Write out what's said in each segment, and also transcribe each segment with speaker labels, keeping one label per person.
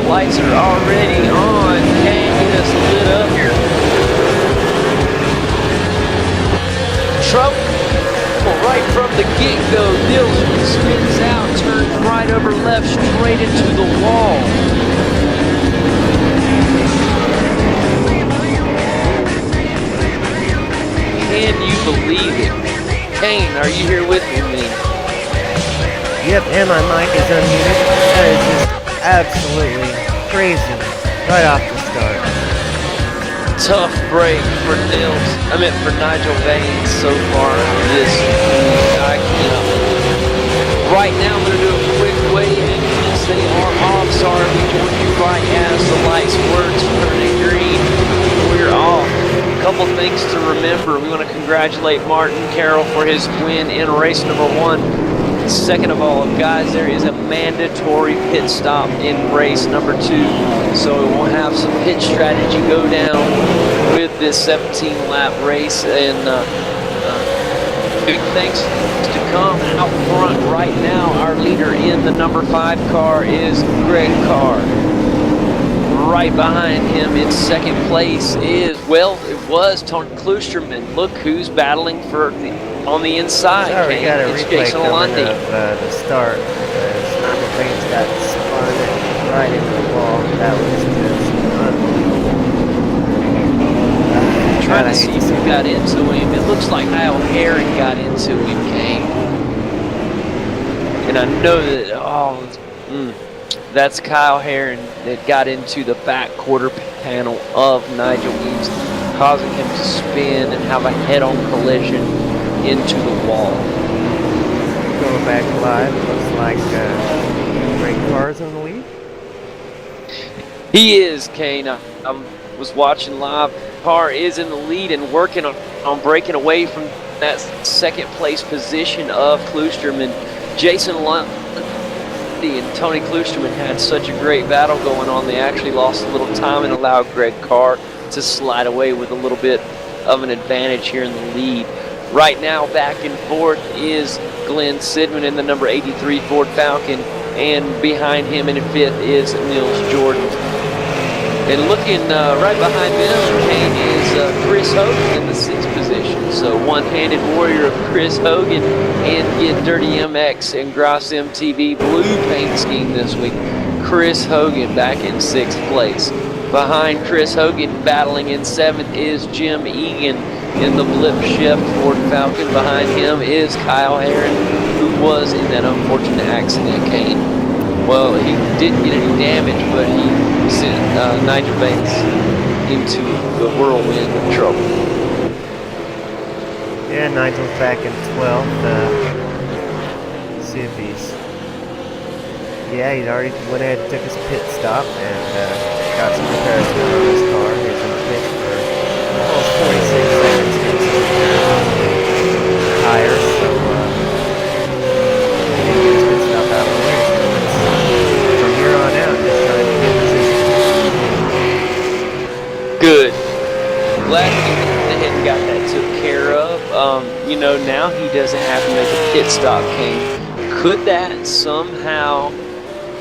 Speaker 1: lights are already on. Kane just lit up here. Trouble right from the get-go. Nils spins out, turns right over left, straight into the wall. Can you believe it? Kane, are you here with me?
Speaker 2: Yep, and my mic is unmuted. That is just absolutely crazy right off the start.
Speaker 1: Tough break for Nigel Baines so far this Right now, I'm going to do a quick weigh-in. They are off. Sorry, we joined you right as the lights were turning green. We're off. A couple things to remember. We want to congratulate Martin Carroll for his win in race number 1. Second of all, guys, there is a mandatory pit stop in race number 2. So we will have some pit strategy go down with this 17-lap race. And big thanks to come out front right now. Our leader in the number 5 car is Greg Carr. Right behind him in second place is, it was Tony Klusterman. Look who's battling on the inside.
Speaker 2: Sorry, we got a replay coming
Speaker 1: of
Speaker 2: the start. Nigel Baines got spun right into the wall. That was just unbelievable.
Speaker 1: Trying to see who got into him. It looks like Kyle Herring got into him, Kane. And I know that, that's Kyle Herring that got into the back quarter panel of Nigel Baines, causing him to spin and have a head-on collision into the wall.
Speaker 2: Going back live, looks like Greg Carr's in the lead.
Speaker 1: He is, Kane. I was watching live. Carr is in the lead and working on breaking away from that second place position of Klusterman. Jason Lundy and Tony Klusterman had such a great battle going on. They actually lost a little time and allowed Greg Carr to slide away with a little bit of an advantage here in the lead. Right now, back and forth is Glenn Sidman in the number 83 Ford Falcon, and behind him in fifth is Nils Jordan. And looking right behind them, Kane, is Chris Hogan in the 6th position. So one-handed warrior of Chris Hogan and Get Dirty MX and Gross MTV blue paint scheme this week. Chris Hogan back in 6th place. Behind Chris Hogan, battling in 7th, is Jim Egan in the blip shift Ford Falcon. Behind him is Kyle Herring, who was in that unfortunate accident, Kane. Well, he didn't get any damage, but he sent Nigel Baines into the whirlwind of trouble.
Speaker 2: Yeah, Nigel's back in 12th. See if he's... Yeah, he's already went ahead and took his pit stop and got some repairs done on his car. He's in the pit for almost 46 seconds. Higher, so he didn't get his pit stop out of the way. From here on out, just trying to get position.
Speaker 1: Good. Glad he went ahead and got that took care of. Now he doesn't have to make a pit stop, Kane. Could that somehow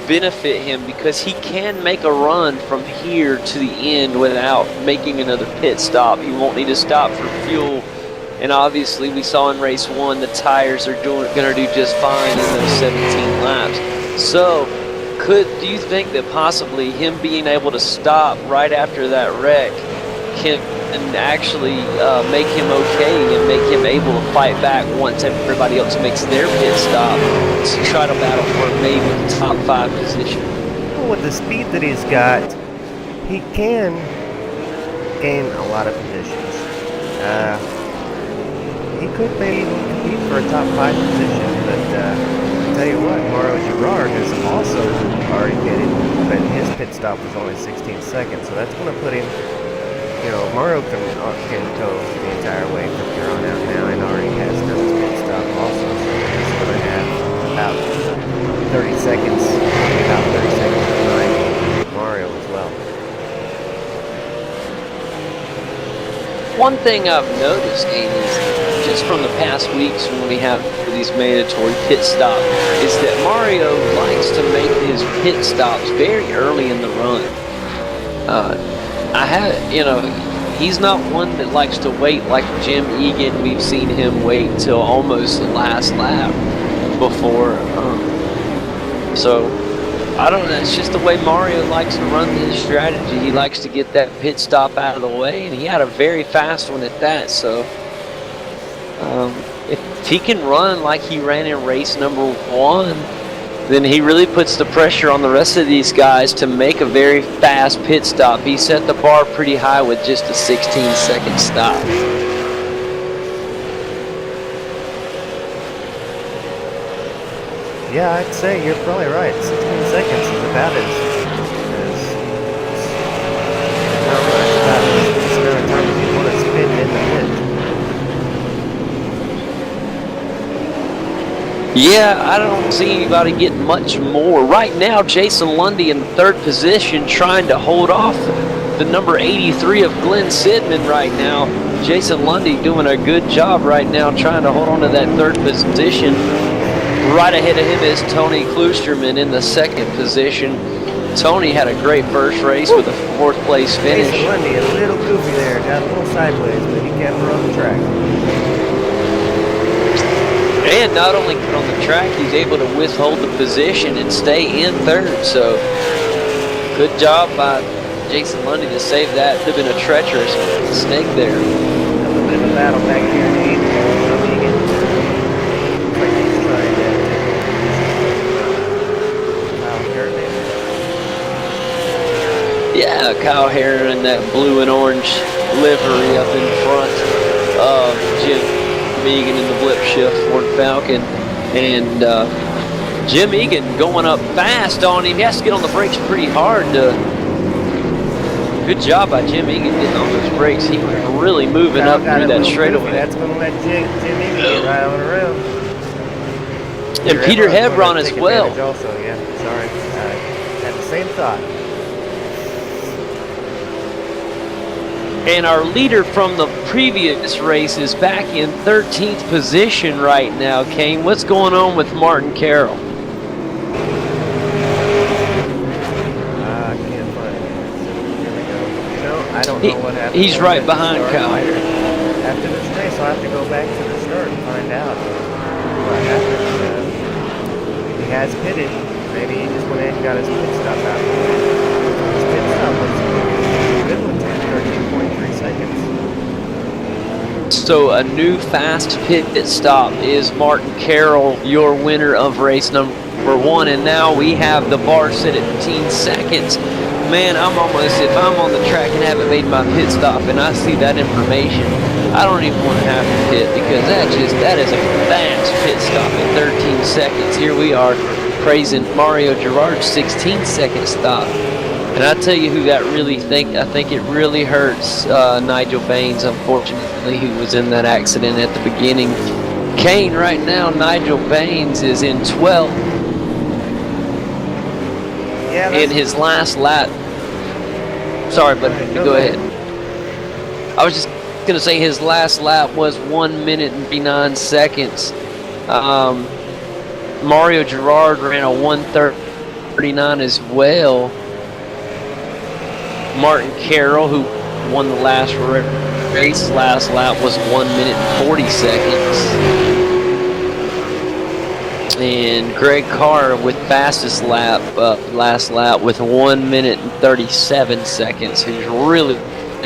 Speaker 1: benefit him, because he can make a run from here to the end without making another pit stop? He won't need to stop for fuel. And obviously, we saw in race 1 the tires are going to do just fine in those 17 laps. So, do you think that possibly him being able to stop right after that wreck can actually make him okay and make him able to fight back once everybody else makes their pit stop to try to battle for maybe the top 5 position?
Speaker 2: Well, with the speed that he's got, he can gain a lot of positions. He could maybe compete for a top 5 position, but I'll tell you what, Mario Girard has also already but his pit stop was only 16 seconds, so that's going to put him, Mario can go the entire way from here on out now, and already has done his pit stop also, so he's going to have about 30 seconds behind Mario as well.
Speaker 1: One thing I've noticed, Aiden, is just from the past weeks when we have these mandatory pit stops, is that Mario likes to make his pit stops very early in the run. He's not one that likes to wait like Jim Egan. We've seen him wait till almost the last lap before. So I don't know. It's just the way Mario likes to run his strategy. He likes to get that pit stop out of the way, and he had a very fast one at that. So if he can run like he ran in race number 1, then he really puts the pressure on the rest of these guys to make a very fast pit stop. He set the bar pretty high with just a 16-second stop.
Speaker 2: Yeah, I'd say you're probably right. 16 seconds is about as amount of time as you want to spend in the pit.
Speaker 1: Yeah, I don't see anybody getting much more. Right now, Jason Lundy in the 3rd position trying to hold off the number 83 of Glenn Sidman right now. Jason Lundy doing a good job right now trying to hold on to that 3rd position. Right ahead of him is Tony Kloosterman in the 2nd position. Tony had a great first race with a 4th place finish.
Speaker 2: Jason Lundy, a little goofy there, got a little sideways, but he kept her on the track.
Speaker 1: And not only on the track, he's able to withhold the position and stay in 3rd. So, good job by Jason Lundy to save that. Could have been a treacherous mistake there.
Speaker 2: A little bit of a battle back here in 8th. Like he's trying to
Speaker 1: Yeah, Kyle Herron in that blue and orange livery up in front of Jim Egan in the blip shift Ford Falcon, and Jim Egan going up fast on him. He has to get on the brakes pretty hard. Good job by Jim Egan getting on those brakes. He was really moving up through that straightaway.
Speaker 2: That's going to let Jim Egan get right on around.
Speaker 1: And Peter Hebron as well.
Speaker 2: Also, yeah, sorry, had the same thought.
Speaker 1: And our leader from the previous race is back in 13th position right now, Kane. What's going on with Martin Carroll?
Speaker 2: I can't find it. Here we go. You know, I don't know what happened.
Speaker 1: He's right behind Kyle.
Speaker 2: After this race, I'll have to go back to the start and find out what happened. He has pitted. Maybe he just went ahead and got his pit stop out. His pit stop was a good one, 13.3 seconds.
Speaker 1: So a new fast pit stop is Martin Carroll, your winner of race number 1. And now we have the bar set at 15 seconds. Man, I'm almost, if I'm on the track and haven't made my pit stop and I see that information, I don't even want to have to pit, because that is a fast pit stop in 13 seconds. Here we are praising Mario Girard's 16-second stop. And I tell you who that really I think it really hurts Nigel Baines, unfortunately, who was in that accident at the beginning. Kane, right now, Nigel Baines is in 12th.
Speaker 2: Yeah,
Speaker 1: in his last lap. Sorry, but go ahead. I was just going to say his last lap was 1 minute and 59 seconds. Mario Girard ran a 1:39 as well. Martin Carroll, who won the last race, last lap was 1 minute and 40 seconds. And Greg Carr with fastest lap, last lap with 1 minute and 37 seconds. He's really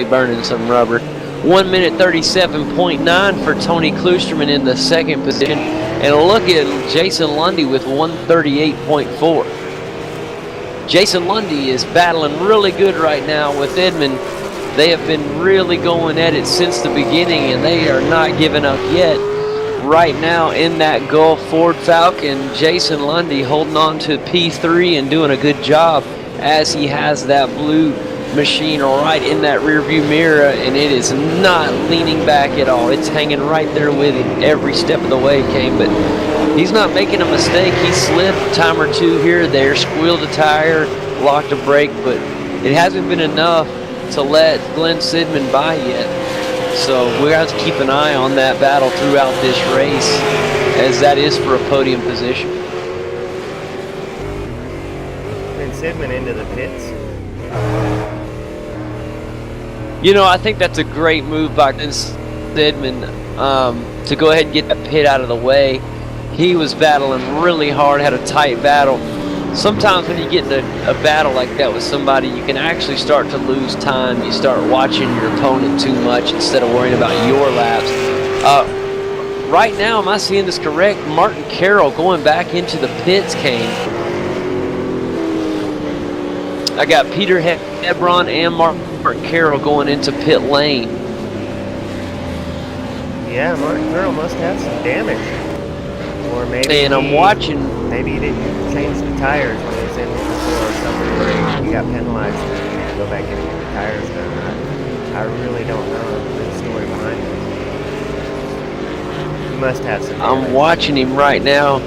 Speaker 1: burning some rubber. 1 minute 37.9 for Tony Kloosterman in the 2nd position. And look at Jason Lundy with 138.4. Jason Lundy is battling really good right now with Edmond. They have been really going at it since the beginning, and they are not giving up yet. Right now in that Gulf Ford Falcon, Jason Lundy holding on to P3 and doing a good job, as he has that blue machine right in that rear view mirror, and it is not leaning back at all. It's hanging right there with him every step of the way, Kane, but he's not making a mistake. He slipped a time or two here or there, squealed a tire, locked a brake, but it hasn't been enough to let Glenn Sidman by yet. So we're going to have to keep an eye on that battle throughout this race, as that is for a podium position.
Speaker 2: Then Sidman into the pits.
Speaker 1: You know, I think that's a great move by Sidman to go ahead and get that pit out of the way. He was battling really hard, had a tight battle. Sometimes when you get in a battle like that with somebody, you can actually start to lose time. You start watching your opponent too much instead of worrying about your laps. Right now, am I seeing this correct? Martin Carroll going back into the pits, Kane. I got Peter Hebron and Martin Carroll going into pit lane.
Speaker 2: Yeah, Martin Carroll must have some damage. Or maybe
Speaker 1: I'm watching.
Speaker 2: Maybe he didn't change the tires when he was in before or something where he got penalized and had to go back in and get the tires done. I really don't know the story behind it. He must have some damage.
Speaker 1: I'm watching him right now.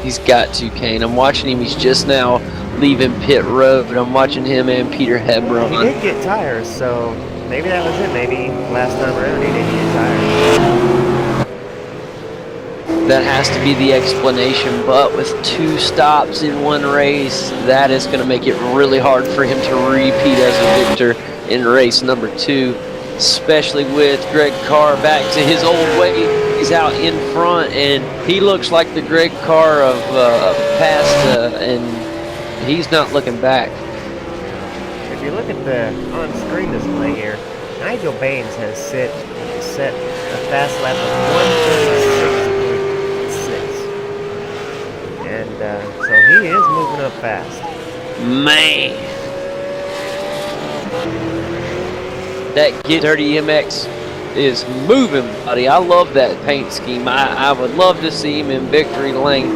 Speaker 1: He's got to, Kane. I'm watching him. He's just now leaving pit road. I'm watching him and Peter Hebron.
Speaker 2: He did get tires, so maybe that was it. Maybe last time around he didn't get tires.
Speaker 1: That has to be the explanation, but with 2 stops in one race, that is going to make it really hard for him to repeat as a victor in race number 2, especially with Greg Carr back to his old way. He's out in front, and he looks like the Greg Carr of past, and he's not looking back.
Speaker 2: If you look at the on-screen display here, Nigel Baines has set a fast lap of 136.6. And so he is moving up fast.
Speaker 1: Man. That Get Dirty MX is moving, buddy. I love that paint scheme. I would love to see him in victory lane.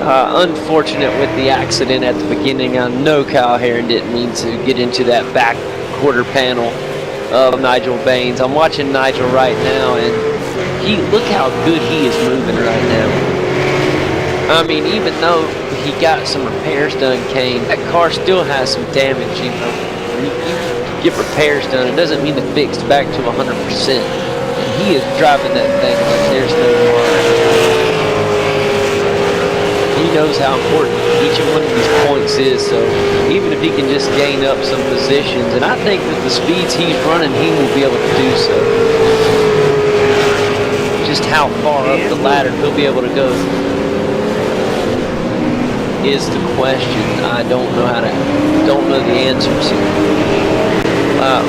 Speaker 1: Unfortunate with the accident at the beginning. I know Kyle Herron didn't mean to get into that back quarter panel of Nigel Baines. I'm watching Nigel right now, and look how good he is moving right now. I mean, even though he got some repairs done, Kane, that car still has some damage. You know, when you get repairs done, it doesn't mean the fixed back to 100%. And he is driving that thing like there's no tomorrow. He knows how important each one of these points is, so even if he can just gain up some positions, and I think with the speeds he's running, he will be able to do so. Just how far up the ladder he'll be able to go is the question. I don't know the answer to.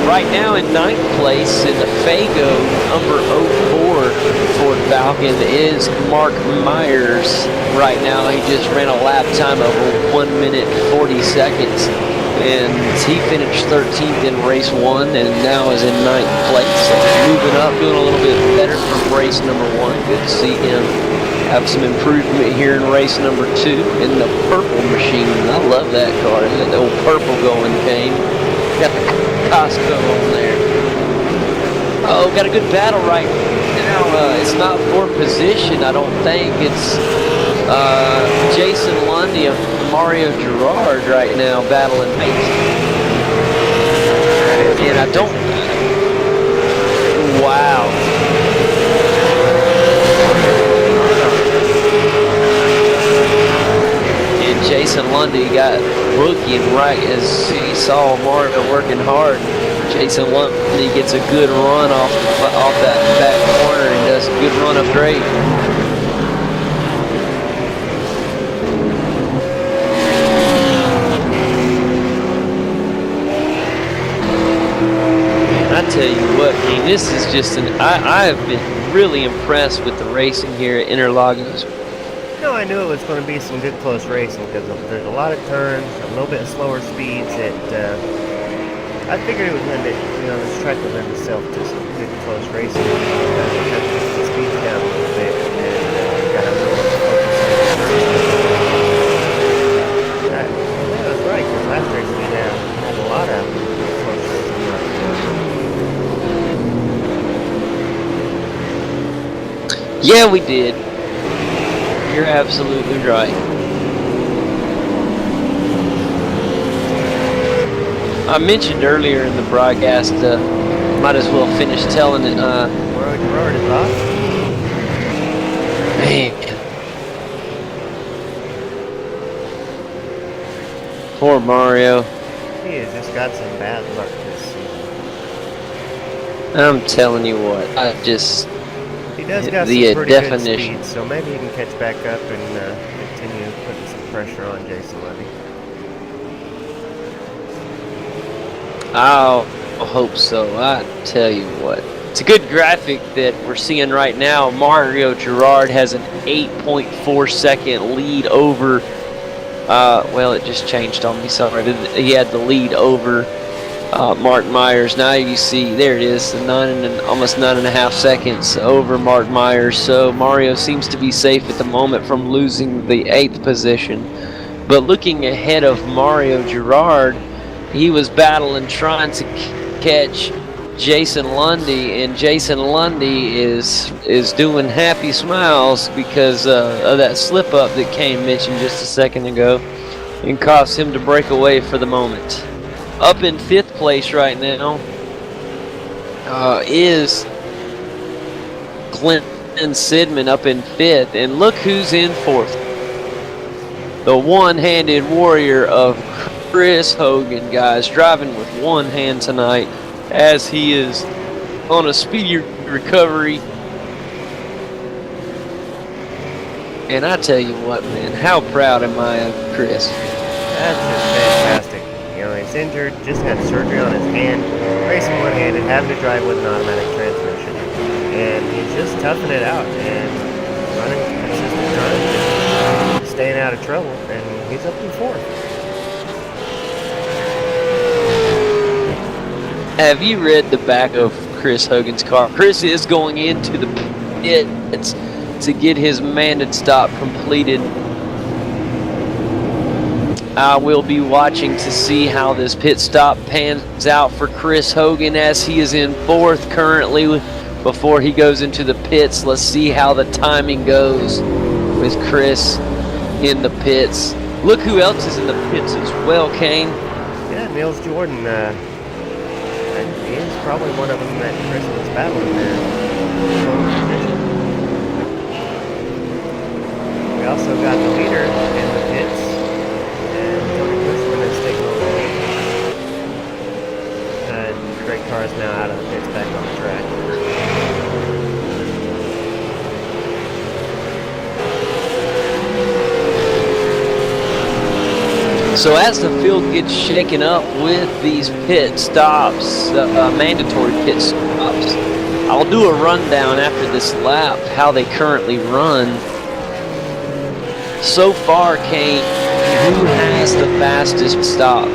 Speaker 1: Right now in 9th place in the Fago number 04 Ford Falcon is Mark Myers. Right now he just ran a lap time of 1 minute 40 seconds, and he finished 13th in race 1 and now is in 9th place. So moving up, doing a little bit better from race number 1. Good to see him have some improvement here in race number 2 in the purple machine. I love that car. That old purple going, Kane. Got the Costco on there. Oh, got a good battle right now. It's not for position, I don't think. It's Jason Lundy and Mario Girard right now battling mate. And I don't... Wow. Jason Lundy got booking right as he saw Mario working hard. Jason Lundy gets a good run off that back corner and does a good run up straight. Man, I tell you what, King, this is just I have been really impressed with the racing here at Interlagos.
Speaker 2: No, I knew it was going to be some good close racing because there's a lot of turns, a little bit slower speeds. I figured it was going to, this track would lend itself to some good close racing. The speeds down a little bit, and got a little focus on the turns. That was right, because last race we had a lot of close racing.
Speaker 1: Yeah, we did. You're absolutely right. I mentioned earlier in the broadcast Might as well finish telling it.
Speaker 2: Mario Gerard is off.
Speaker 1: Man. Poor Mario.
Speaker 2: He has just got some bad luck this season.
Speaker 1: I'm telling you what,
Speaker 2: He does got some pretty good speed, so maybe he can catch back up and continue putting some pressure on Jason Lundy.
Speaker 1: I'll hope so. I tell you what. It's a good graphic that we're seeing right now. Mario Gerard has an 8.4 second lead over, well, it just changed on me, sorry. He had the lead over Mark Myers. Now you see, there it is, almost 9.5 seconds over Mark Myers. So Mario seems to be safe at the moment from losing the 8th position. But looking ahead of Mario Gerard, he was battling, trying to catch Jason Lundy, and Jason Lundy is doing happy smiles because of that slip up that Kane mentioned just a second ago, and caused him to break away for the moment. Up in 5th place right now is Glenn Sidman up in 5th, and look who's in 4th. The one-handed warrior of Chris Hogan, guys, driving with one hand tonight as he is on a speedy recovery. And I tell you what, man, how proud am I of Chris?
Speaker 2: That's just fantastic. You know, he's injured, just had surgery on his hand, racing one-handed, having to drive with an automatic transmission. And he's just toughing it out and running consistent times, staying out of trouble, and he's up in 4th.
Speaker 1: Have you read the back of Chris Hogan's car? Chris is going into the pits to get his mandated stop completed. I will be watching to see how this pit stop pans out for Chris Hogan as he is in 4th currently before he goes into the pits. Let's see how the timing goes with Chris in the pits. Look who else is in the pits as well, Kane.
Speaker 2: Yeah, Nils Jordan. He is probably one of them that Chris was battling there. We also got the leader in the pits, and Tony Bushman is taking over. And great cars now out of the pits back on the track.
Speaker 1: So as the field gets shaken up with these pit stops, mandatory pit stops, I'll do a rundown after this lap, how they currently run. So far, Kane, who has the fastest stop?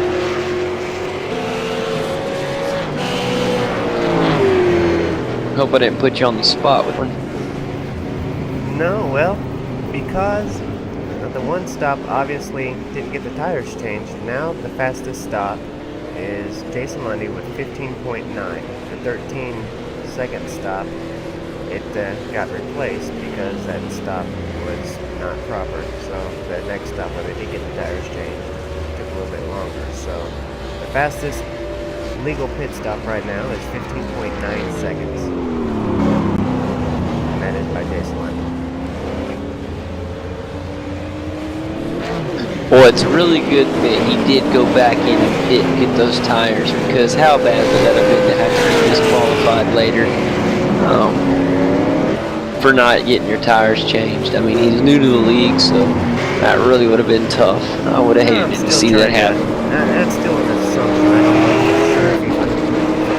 Speaker 1: Hope I didn't put you on the spot with one.
Speaker 2: No, well, because the one stop obviously didn't get the tires changed. Now the fastest stop is Jason Lundy with 15.9. The 13-second stop, it got replaced because that stop was not proper. So the next stop where they did get the tires changed took a little bit longer. So the fastest legal pit stop right now is 15.9 seconds. And that is by Jason Lundy.
Speaker 1: Well, it's really good that he did go back in and get those tires, because how bad would that have been to have to be disqualified later for not getting your tires changed? I mean, he's new to the league, so that really would have been tough. I would have hated to see that happen.
Speaker 2: That's still an assumption. I'm not sure if he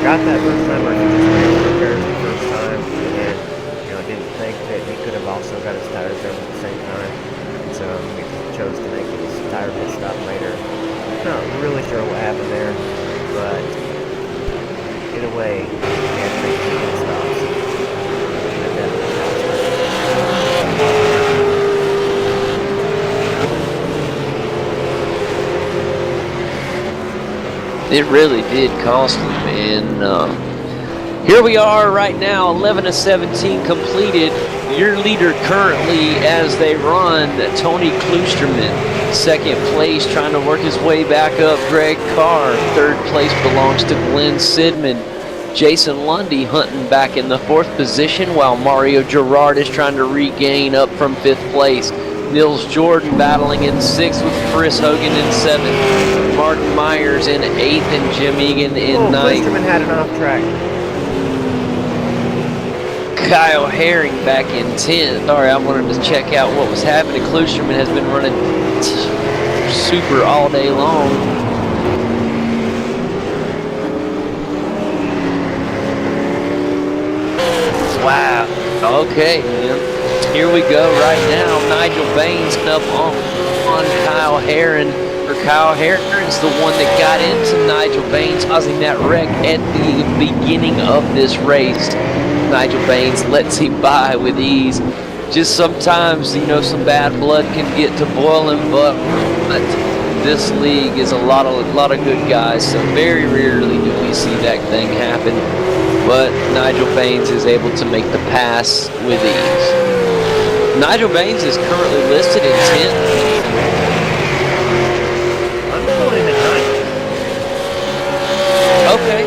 Speaker 2: forgot that first time or if he just ran the repairs the first time and didn't think that he could have also got his tires done at the same time. And so he chose to make his tire pit stop later. Not really sure what happened there, but either way, he had to make 2 pit stops.
Speaker 1: It really did cost him, man. Here we are right now, 11 of 17 completed. Your leader currently as they run, Tony Kloosterman. 2nd place, trying to work his way back up, Greg Carr. 3rd place belongs to Glenn Sidman. Jason Lundy hunting back in the 4th position, while Mario Girard is trying to regain up from 5th place. Nils Jordan battling in 6th with Chris Hogan in 7th. Martin Myers in 8th and Jim Egan in 9th.
Speaker 2: Klisterman had an off track.
Speaker 1: Kyle Herring back in 10th. Sorry, I wanted to check out what was happening. Klusterman has been running super all day long. Wow. Okay, man. Here we go right now. Nigel Baines up on Kyle Herring. Kyle Herring's the one that got into Nigel Baines, causing that wreck at the beginning of this race. Nigel Baines lets him by with ease. Just sometimes, you know, some bad blood can get to boiling, but this league is a lot of good guys, so very rarely do we see that thing happen. But Nigel Baines is able to make the pass with ease. Nigel Baines is currently listed in 10th.
Speaker 2: I'm going in at 9th.
Speaker 1: Okay.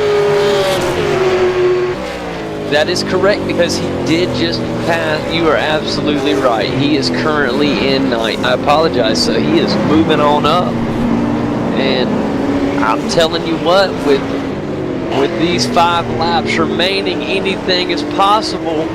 Speaker 1: That is correct, because he did just pass. You are absolutely right. He is currently in 9th. I apologize. So he is moving on up. And I'm telling you what, with these 5 laps remaining, anything is possible.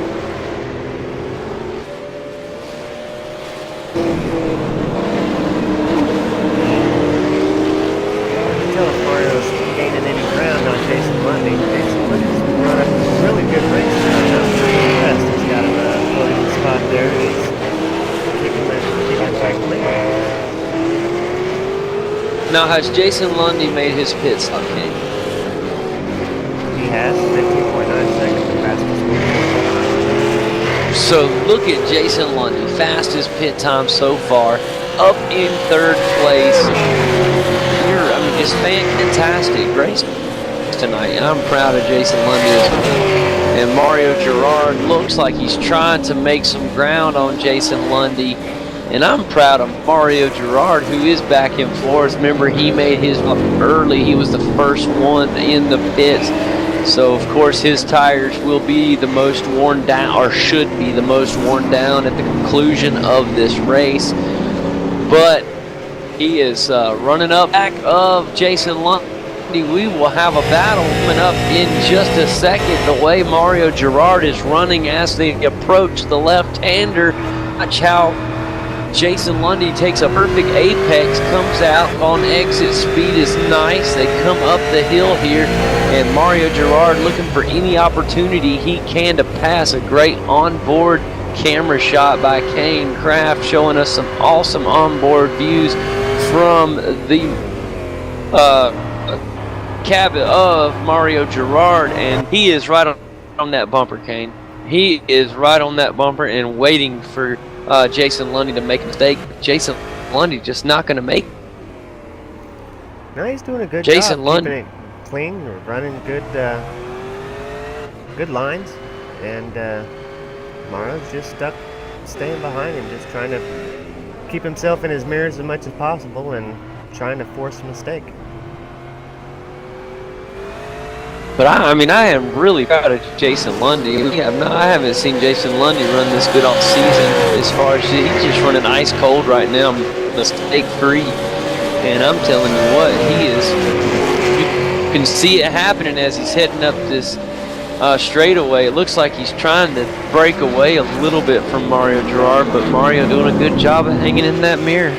Speaker 2: Until if Mario's gaining any ground on Jason Lundy. Jason Lundy's run a really good race now. I'm pretty impressed. He's got him a podium spot there. He's keeping back lead.
Speaker 1: Now, has Jason Lundy made his pit stop, King?
Speaker 2: He has 15.9 seconds the fastest.
Speaker 1: So look at Jason Lundy, fastest pit time so far, up in 3rd place. I mean, it's fantastic race tonight. I'm proud of Jason Lundy as well. And Mario Girard looks like he's trying to make some ground on Jason Lundy. And I'm proud of Mario Girard, who is back in 4th. Remember, he made his up early. He was the first one in the pits. So, of course, his tires will be the most worn down, or should be the most worn down at the conclusion of this race. But he is running up back of Jason Lundy. We will have a battle coming up in just a second. The way Mario Girard is running as they approach the left-hander, watch how Jason Lundy takes a perfect apex, comes out on exit speed, is nice. They come up the hill here, and Mario Girard looking for any opportunity he can to pass. A great onboard camera shot by Kane Kraft, showing us some awesome onboard views from the cabin of Mario Girard, and he is right on that bumper, Kane. He is right on that bumper and waiting for Jason Lundy to make a mistake. Jason Lundy just not going to make.
Speaker 2: No, he's doing a good
Speaker 1: Jason
Speaker 2: job
Speaker 1: Lundy.
Speaker 2: keeping it clean, running good lines, and Mario's just stuck staying behind him, just trying to keep himself in his mirrors as much as possible and trying to force a mistake.
Speaker 1: But I mean, I am really proud of Jason Lundy. I haven't seen Jason Lundy run this good all season. As far as he's just running ice cold right now, mistake free. And I'm telling you what, he is. You can see it happening as he's heading up this straightaway. It looks like he's trying to break away a little bit from Mario Girard, but Mario doing a good job of hanging in that mirror.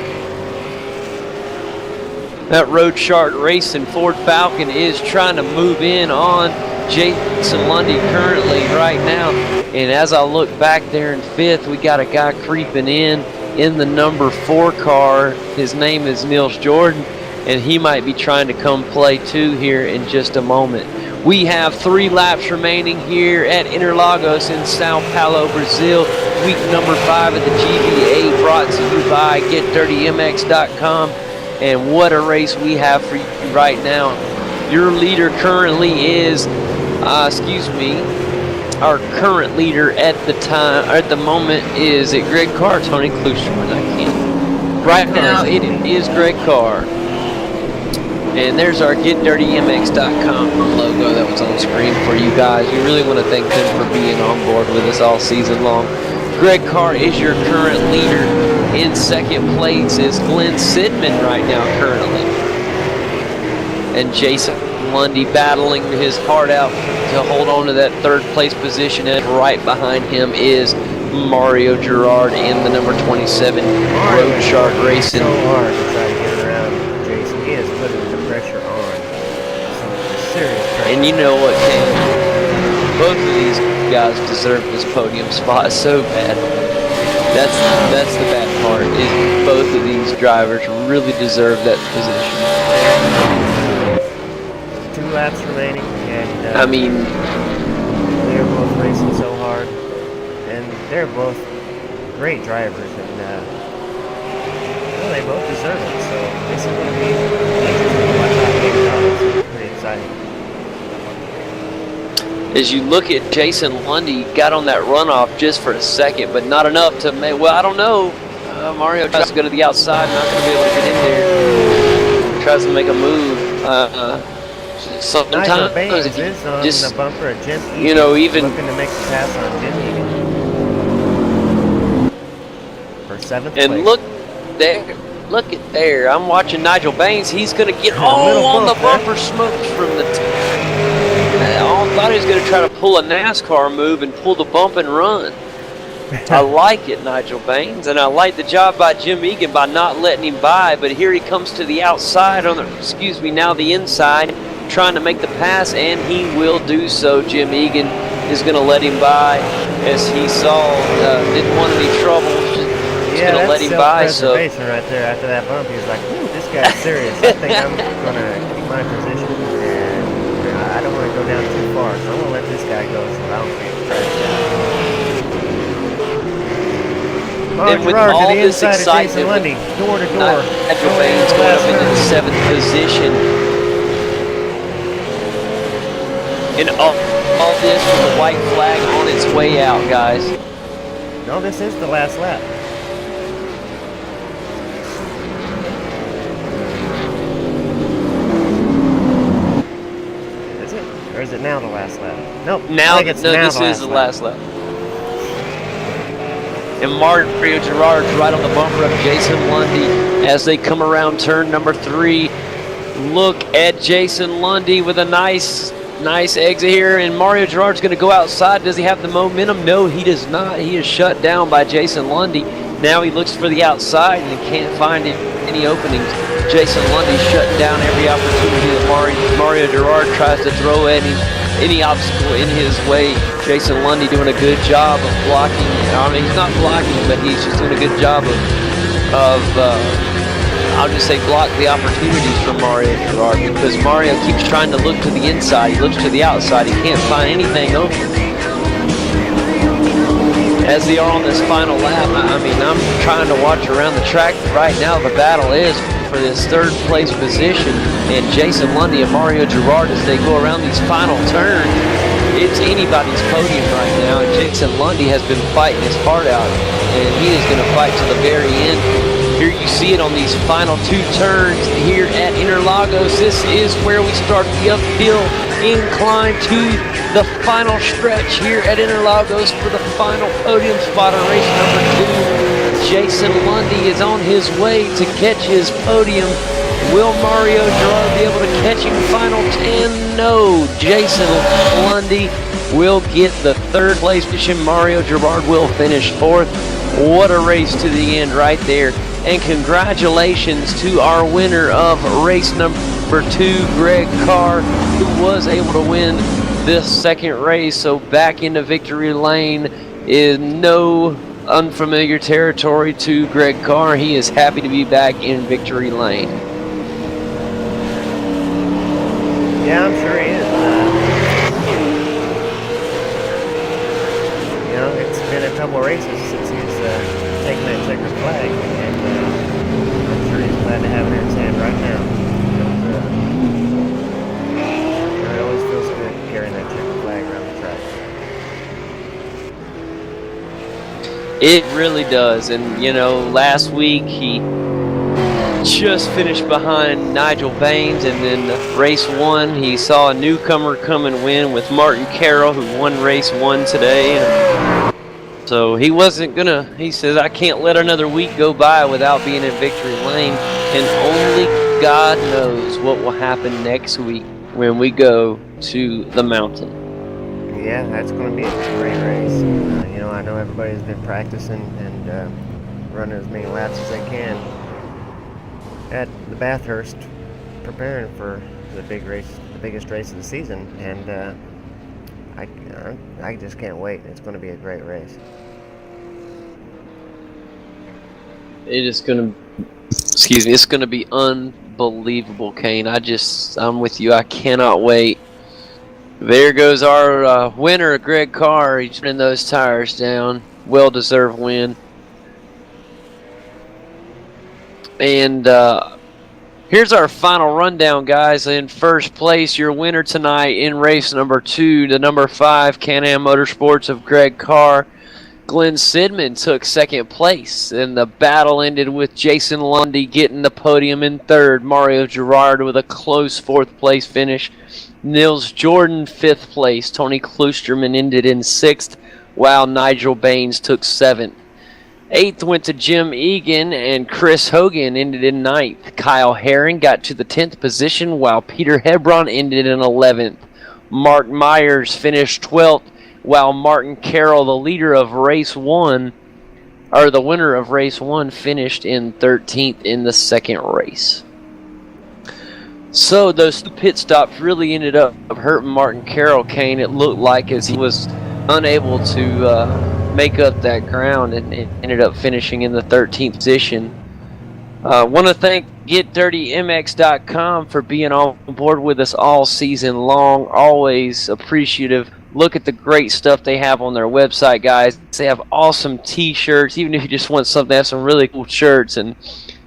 Speaker 1: That Road Shark Racing Ford Falcon is trying to move in on Jason Lundy currently right now. And as I look back there in 5th, we got a guy creeping in the number 4 car. His name is Nils Jordan, and he might be trying to come play too here in just a moment. We have 3 laps remaining here at Interlagos in Sao Paulo, Brazil. Week number 5 of the GV8, brought to you by GetDirtyMX.com. And what a race we have for you right now. Your leader currently is, our current leader at the moment is it Greg Carr, Tony Klusterman? I can't. Right now it is Greg Carr. And there's our GetDirtyMX.com logo that was on screen for you guys. We really want to thank them for being on board with us all season long. Greg Carr is your current leader. In second place is Glenn Sidman right now currently. And Jason Lundy battling his heart out to hold on to that third place position. And right behind him is Mario Girard in the number 27 Road Shark Racing.
Speaker 2: So hard to try to get around Jason. He is putting the pressure on. Some serious pressure.
Speaker 1: And you know what, Cam? Both of these guys deserve this podium spot so bad. That's the bad part. Is both of these drivers really deserve that position.
Speaker 2: 2 laps remaining, and
Speaker 1: I mean,
Speaker 2: they're both racing so hard, and they're both great drivers, and well, they both deserve it. So this is going to be interesting to watch how it plays out. It's pretty exciting.
Speaker 1: as you look at Jason Lundy, got on that runoff just for a second, but not enough to make. Well, I don't know. Mario tries to go to the outside, not going to be able to get in there. Tries to make a move. Sometimes
Speaker 2: Nigel Baines
Speaker 1: if you
Speaker 2: is on
Speaker 1: just,
Speaker 2: the bumper of Jim Egan.
Speaker 1: you know, even
Speaker 2: looking to make the pass on Jim Egan for 7th
Speaker 1: and
Speaker 2: place.
Speaker 1: look at there. I'm watching Nigel Baines. He's going to get on the bumper smokes from the. I thought he was going to try to pull a NASCAR move and pull the bump and run. I like it, Nigel Baines, and I like the job by Jim Egan by not letting him by. But here he comes to the outside on the, now the inside, trying to make the pass, and he will do so. Jim Egan is going to let him by, as he saw didn't want any trouble. He's going to let him by. So
Speaker 2: right there after that bump, he was like, "Ooh, this guy's serious. I think I'm going to keep my position, and I don't want to go down too far, so I'm going to let this guy go so I don't get crashed out."
Speaker 1: And with all this excitement,
Speaker 2: door to door,
Speaker 1: Nigel Baines going up into the 7th position. And all this with the white flag on its way out, guys.
Speaker 2: No, this is the last lap. Is it? Or is it now the last lap? Nope.
Speaker 1: This is the last lap. And Mario Girard's right on the bumper of Jason Lundy as they come around turn number 3. Look at Jason Lundy with a nice exit here, and Mario Girard's going to go outside. Does he have the momentum? No, he does not. He is shut down by Jason Lundy. Now he looks for the outside and can't find any openings. Jason Lundy shutting down every opportunity that Mario Girard tries to throw any obstacle in his way. Jason Lundy doing a good job of blocking. I mean, he's not blocking, but he's just doing a good job of I'll just say block the opportunities for Mario Girard, because Mario keeps trying to look to the inside. He looks to the outside. He can't find anything open. As they are on this final lap, I mean, I'm trying to watch around the track right now. The battle is for this 3rd place position, and Jason Lundy and Mario Girard, as they go around these final turns, it's anybody's podium right now. And Jason Lundy has been fighting his heart out, and he is going to fight to the very end. Here you see it on these final 2 turns here at Interlagos. This is where we start the uphill incline to the final stretch here at Interlagos for the final podium spot on race number 2. Jason Lundy is on his way to catch his podium. Will Mario Girard be able to catch him final 10? No. Jason Lundy will get the 3rd place position. Mario Girard will finish 4th. What a race to the end right there. And congratulations to our winner of race number 2, Greg Carr, who was able to win this 2nd race. So back into victory lane is no unfamiliar territory to Greg Carr. He is happy to be back in victory lane.
Speaker 2: Yeah, I'm sure he is. You know, it's been a couple of races since he's taken that checkered flag, and I'm sure he's glad to have it in his hand right now. It always feels good carrying that checkered flag around the track.
Speaker 1: It really does. And, you know, last week he just finished behind Nigel Baines, and then race 1, he saw a newcomer come and win with Martin Carroll, who won race 1 today. So he wasn't gonna, he says, I can't let another week go by without being in victory lane, and only God knows what will happen next week when we go to the mountain.
Speaker 2: Yeah, that's going to be a great race. You know, I know everybody's been practicing and running as many laps as they can at the Bathurst, preparing for the big race, the biggest race of the season, and I just can't wait. It's going to be a great race.
Speaker 1: It is going to, excuse me, it's going to be unbelievable, Kane. I'm with you. I cannot wait. There goes our winner, Greg Carr. He's putting those tires down. Well-deserved win. And here's our final rundown, guys. In first place, your winner tonight in race number 2, the number 5 Can-Am Motorsports of Greg Carr. Glenn Sidman took second place, and the battle ended with Jason Lundy getting the podium in third. Mario Girard with a close fourth place finish. Nils Jordan, 5th place. Tony Kloosterman ended in 6th, while Nigel Baines took 7th. 8th went to Jim Egan, and Chris Hogan ended in 9th. Kyle Herring got to the 10th position, while Peter Hebron ended in 11th. Mark Myers finished 12th, while Martin Carroll, the leader of race 1, or the winner of race 1, finished in 13th in the second race. So those pit stops really ended up hurting Martin Carroll, Kane. It looked like, as he was unable to make up that ground, and it ended up finishing in the 13th position. Want to thank GetDirtyMX.com for being on board with us all season long. Always appreciative. Look at the great stuff they have on their website, guys. They have awesome t-shirts. Even if you just want something, they have some really cool shirts and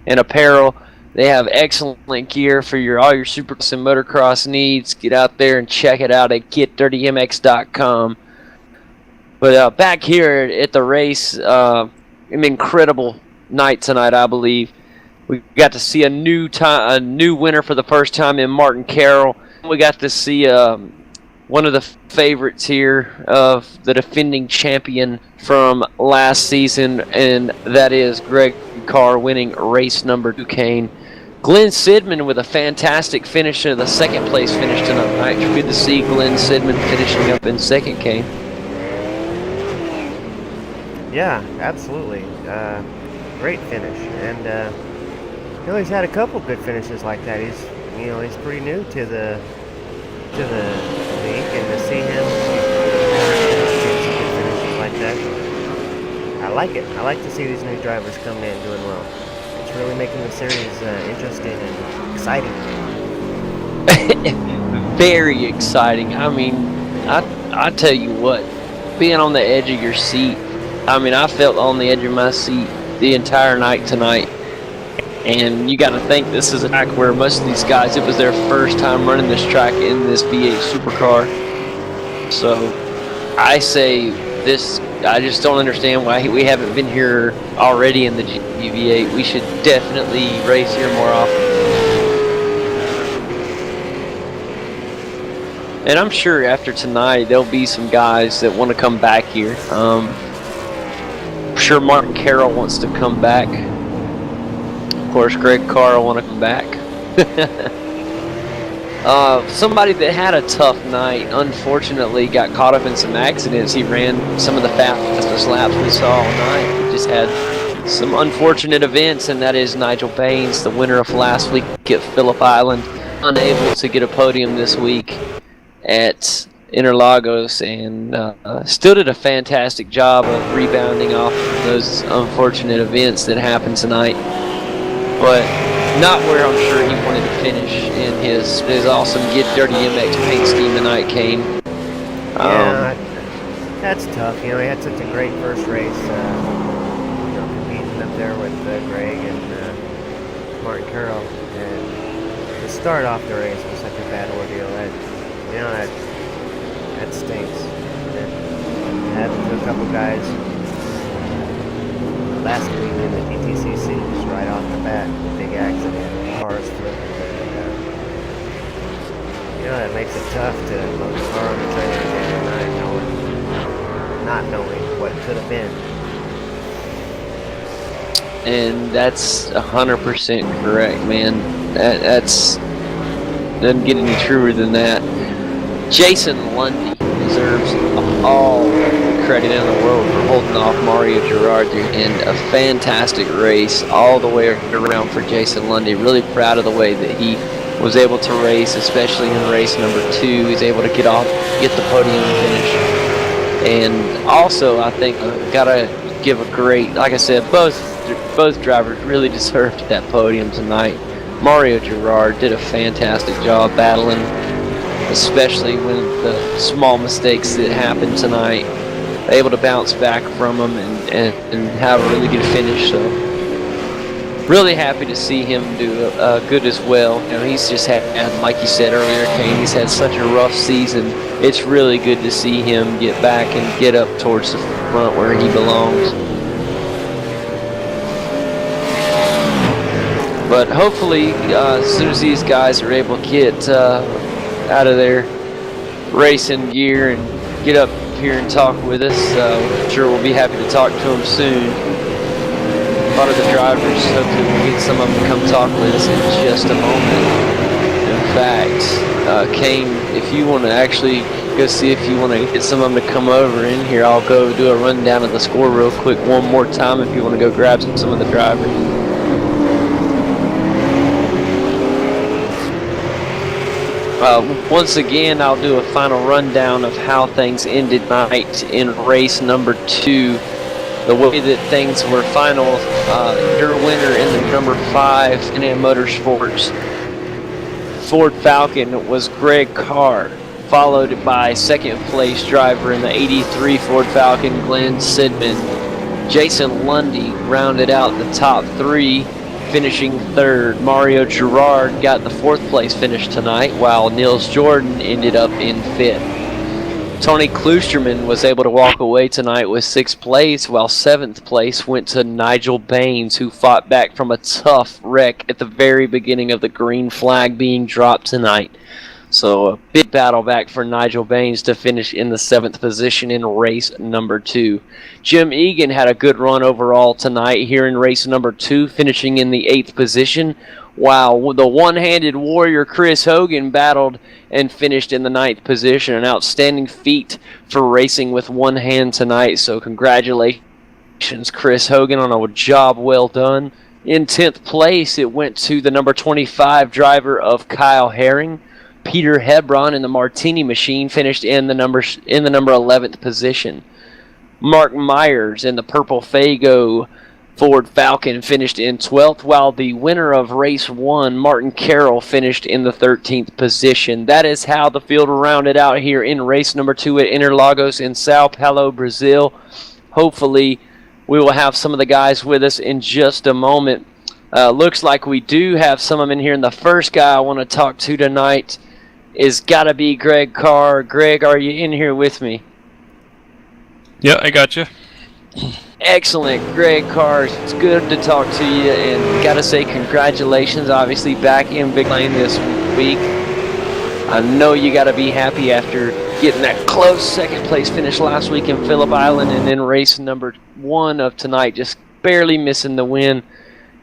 Speaker 1: apparel. They have excellent gear for all your supercross and motocross needs. Get out there and check it out at GetDirtyMX.com. But back here at the race, an incredible night tonight, I believe. We got to see a new winner for the first time in Martin Carroll. We got to see one of the favorites here of the defending champion from last season, and that is Greg Carr winning race number 2, Kane. Glenn Sidman with a fantastic finish to the second place finish tonight. Good to see Glenn Sidman finishing up in second, Kane.
Speaker 2: Yeah, absolutely. Great finish, and you know, he's had a couple good finishes like that. He's pretty new to the league, and to see him get some good finishes like that, I like it. I like to see these new drivers come in doing well. It's really making the series interesting and exciting.
Speaker 1: Very exciting. I mean, I tell you what, being on the edge of your seat, I mean, I felt on the edge of my seat the entire night tonight. And you got to think, this is a track where most of these guys, it was their first time running this track in this V8 supercar. So I say this, I just don't understand why we haven't been here already in the GV8. We should definitely race here more often. And I'm sure after tonight, there'll be some guys that want to come back here. I'm sure Martin Carroll wants to come back. Of course, Greg Carr will want to come back. Somebody that had a tough night, unfortunately, got caught up in some accidents. He ran some of the fastest laps we saw all night. He just had some unfortunate events, and that is Nigel Baines, the winner of last week at Phillip Island, unable to get a podium this week at Interlagos, and still did a fantastic job of rebounding off those unfortunate events that happened tonight. But not where I'm sure he wanted to finish in his awesome Get Dirty MX paint scheme tonight, Kane.
Speaker 2: Yeah, that's tough. You know, he had such a great first race. Competing up there with Greg and Martin Carroll, and to start off the race was such a bad ordeal. That stinks. It happened to a couple guys last week in the DTCC, just right off the bat, big accident. makes it tough to load the car on the trailer again tonight, not knowing what could have been.
Speaker 1: And that's 100% correct, man. That's doesn't get any truer than that. Jason Lundy deserves all the credit in the world for holding off Mario Girard in a fantastic race all the way around for Jason Lundy. Really proud of the way that he was able to race, especially in race number 2. He's able to get the podium finish. And also, I think gotta give a great, like I said, both drivers really deserved that podium tonight. Mario Girard did a fantastic job battling, especially when the small mistakes that happened tonight, able to bounce back from them and have a really good finish. So really happy to see him do good as well. You know, he's just had, like you said earlier, Kane, he's had such a rough season. It's really good to see him get back and get up towards the front where he belongs. But hopefully, as soon as these guys are able to get out of their racing gear and get up here and talk with us, I'm sure we'll be happy to talk to them soon. A lot of the drivers, hopefully we'll get some of them to come talk with us in just a moment. In fact, Kane, if you want to actually go see if you want to get some of them to come over in here, I'll go do a rundown of the score real quick one more time if you want to go grab some of the drivers. Once again, I'll do a final rundown of how things ended tonight in race number 2. The way that things were final, your winner in the number 5 NM Motorsports Ford Falcon was Greg Carr, followed by second place driver in the 83 Ford Falcon, Glenn Sidman. Jason Lundy rounded out the top 3, finishing third. Mario Girard got the 4th place finish tonight, while Nils Jordan ended up in 5th. Tony Kloosterman was able to walk away tonight with 6th place, while 7th place went to Nigel Baines, who fought back from a tough wreck at the very beginning of the green flag being dropped tonight. So a big battle back for Nigel Baines to finish in the 7th position in race number 2. Jim Egan had a good run overall tonight here in race number 2, finishing in the 8th position, while the one-handed warrior Chris Hogan battled and finished in the 9th position. An outstanding feat for racing with one hand tonight, so congratulations Chris Hogan on a job well done. In 10th place, it went to the number 25 driver of Kyle Herring. Peter Hebron in the Martini Machine finished in the number 11th position. Mark Myers in the Purple Fago Ford Falcon finished in 12th, while the winner of race 1, Martin Carroll, finished in the 13th position. That is how the field rounded out here in race number 2 at Interlagos in Sao Paulo, Brazil. Hopefully, we will have some of the guys with us in just a moment. Looks like we do have some of them in here, and the first guy I want to talk to tonight is got to be Greg Carr. Greg, are you in here with me?
Speaker 3: Yeah, I got you.
Speaker 1: Excellent, Greg Carr. It's good to talk to you, and got to say congratulations, obviously, back in Big Lane this week. I know you got to be happy after getting that close second place finish last week in Phillip Island, and then race number 1 of tonight, just barely missing the win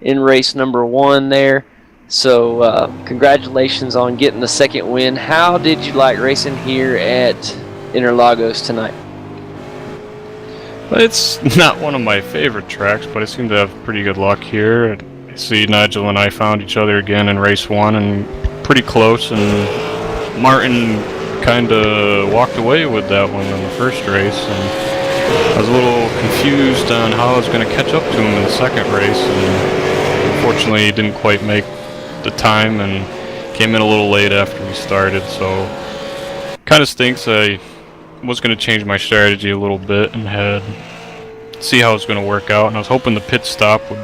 Speaker 1: in race number 1 there. So congratulations on getting the second win. How did you like racing here at Interlagos tonight?
Speaker 3: It's not one of my favorite tracks, but I seem to have pretty good luck here. I see Nigel and I found each other again in race 1 and pretty close, and Martin kind of walked away with that one in the first race, and I was a little confused on how I was going to catch up to him in the second race, and unfortunately he didn't quite make the time and came in a little late after we started, so kind of stinks. I was going to change my strategy a little bit and see how it's going to work out, and I was hoping the pit stop would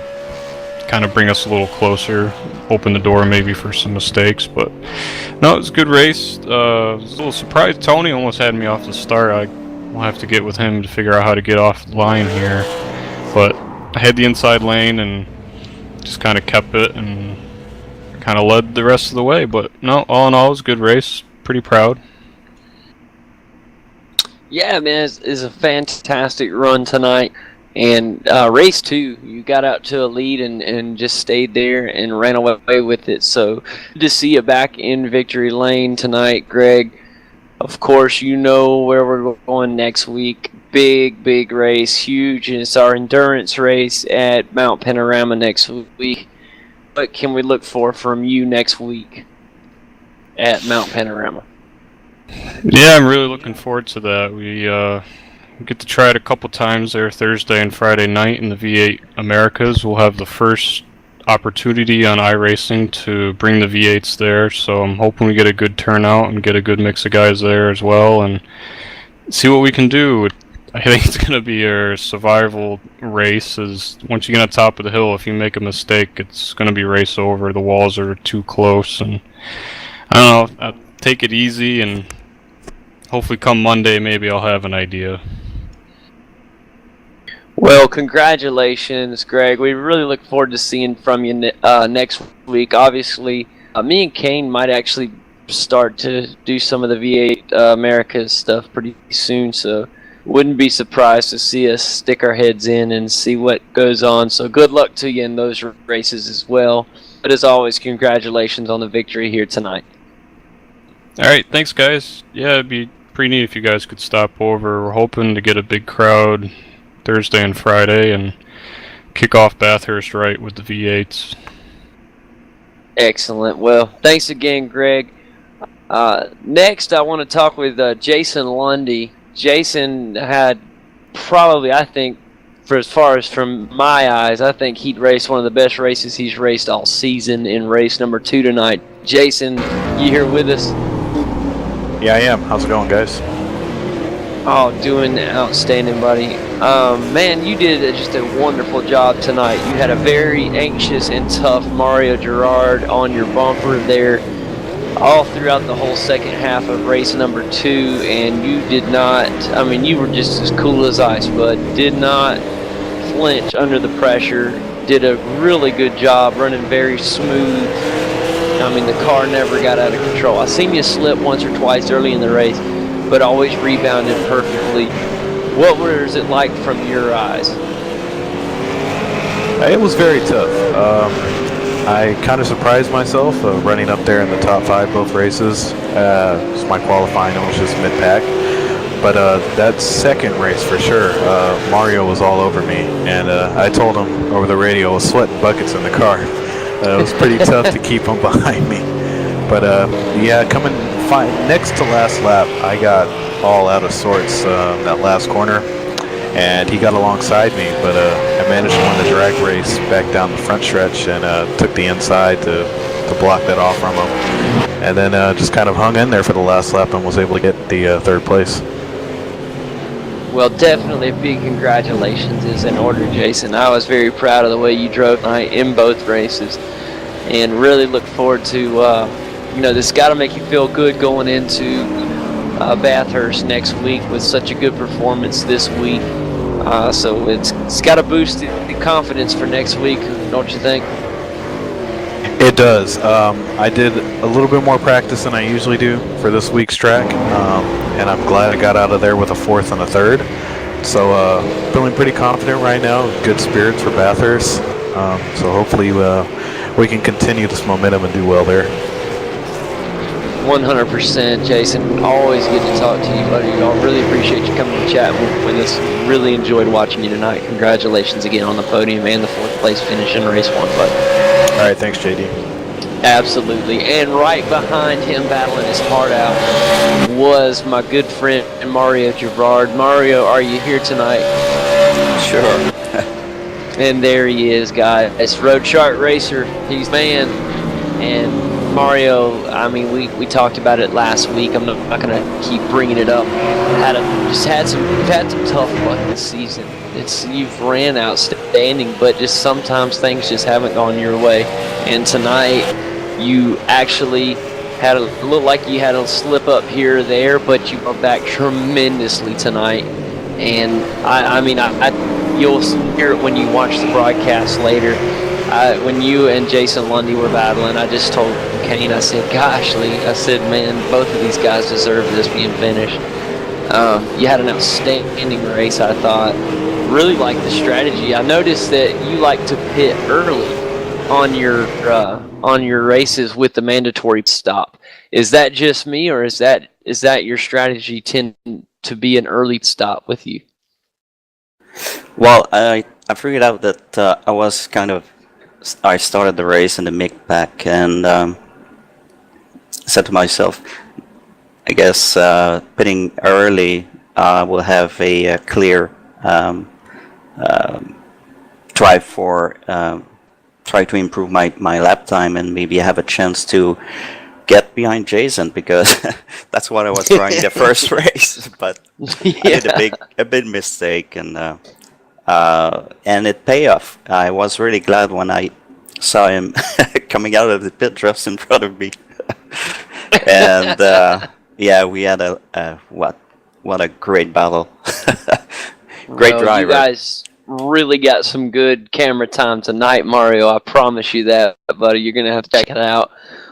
Speaker 3: kind of bring us a little closer, open the door maybe for some mistakes, but no, it was a good race. I was a little surprised. Tony almost had me off the start. We'll have to get with him to figure out how to get off the line here, but I had the inside lane and just kind of kept it and kind of led the rest of the way. But no, all in all, it was a good race. pretty proud.
Speaker 1: Yeah, man, it's a fantastic run tonight. And race 2, you got out to a lead and just stayed there and ran away with it. So good to see you back in victory lane tonight, Greg. Of course, you know where we're going next week. Big race, huge. And it's our endurance race at Mount Panorama next week. What can we look for from you next week at Mount Panorama?
Speaker 3: Yeah, I'm really looking forward to that. We get to try it a couple times there Thursday and Friday night in the V8 Americas. We'll have the first opportunity on iRacing to bring the V8s there, so I'm hoping we get a good turnout and get a good mix of guys there as well and see what we can do. I think it's going to be a survival race. Is once you get on top of the hill, if you make a mistake, it's going to be race over. The walls are too close, and I don't know, I'll take it easy, and hopefully come Monday maybe I'll have an idea.
Speaker 1: Well, congratulations, Greg. We really look forward to seeing from you next week. Obviously, me and Kane might actually start to do some of the V8 Americas stuff pretty soon, so wouldn't be surprised to see us stick our heads in and see what goes on. So good luck to you in those races as well. But as always, congratulations on the victory here tonight.
Speaker 3: All right, thanks, guys. Yeah, it'd be pretty neat if you guys could stop over. We're hoping to get a big crowd Thursday and Friday and kick off Bathurst right with the V8s.
Speaker 1: Excellent. Well, thanks again, Greg. Next, I want to talk with Jason Lundy. Jason had probably, I think, for as far as from my eyes, I think he'd raced one of the best races he's raced all season in race number 2 tonight. Jason, you here with us?
Speaker 4: Yeah, I am. How's it going, guys?
Speaker 1: Oh, doing outstanding, buddy. Man, you did just a wonderful job tonight. You had a very anxious and tough Mario Gerard on your bumper there all throughout the whole second half of race number 2, and you did not, I mean, you were just as cool as ice, but did not flinch under the pressure. Did a really good job, running very smooth. I mean, the car never got out of control. I seen you slip once or twice early in the race, but always rebounded perfectly. What was it like from your eyes?
Speaker 4: It was very tough. I kind of surprised myself running up there in the top 5 both races. It's my qualifying, it was just mid-pack. But that second race for sure, Mario was all over me. And I told him over the radio I was sweating buckets in the car. It was pretty tough to keep him behind me. But yeah, coming next to last lap, I got all out of sorts that last corner. And he got alongside me, but I managed to win the drag race back down the front stretch and took the inside to block that off from him. And then just kind of hung in there for the last lap and was able to get the 3rd place.
Speaker 1: Well, definitely a big congratulations is in order, Jason. I was very proud of the way you drove tonight in both races and really look forward to, you know, this got to make you feel good going into Bathurst next week with such a good performance this week. So it's got to boost the confidence for next week, don't you think?
Speaker 4: It does. I did a little bit more practice than I usually do for this week's track, and I'm glad I got out of there with a 4th and a 3rd. So feeling pretty confident right now, good spirits for Bathurst. So hopefully we can continue this momentum and do well there.
Speaker 1: 100%, Jason. Always good to talk to you, buddy. I really appreciate you coming to chat with us. Really enjoyed watching you tonight. Congratulations again on the podium and the 4th place finish in race 1, bud.
Speaker 4: All right, thanks, JD.
Speaker 1: Absolutely. And right behind him, battling his heart out, was my good friend Mario Gerard. Mario, are you here tonight?
Speaker 5: Sure.
Speaker 1: And there he is, guys. It's Road Shark Racer. He's man. And Mario, I mean, we talked about it last week. I'm not going to keep bringing it up. We've had some tough luck this season. You've ran outstanding, but just sometimes things just haven't gone your way. And tonight, you actually looked like you had a slip up here or there, but you were back tremendously tonight. And I mean, you'll hear it when you watch the broadcast later. When you and Jason Lundy were battling, I just told Kane. I said, "Gosh, Lee," I said, "Man, both of these guys deserve this being finished." You had an outstanding race, I thought. Really liked the strategy. I noticed that you like to pit early on your races with the mandatory stop. Is that just me, or is that your strategy tend to be an early stop with you?
Speaker 5: Well, I figured out that I started the race in the mid pack and said to myself, I guess pitting early will have a clear try for try to improve my lap time and maybe have a chance to get behind Jason, because that's what I was trying the first race, but I did a big mistake, and it paid off. I was really glad when I saw him coming out of the pit just in front of me, and yeah, we had what a great battle. Great driver.
Speaker 1: You guys really got some good camera time tonight, Mario. I promise you that, buddy. You're gonna have to check it out.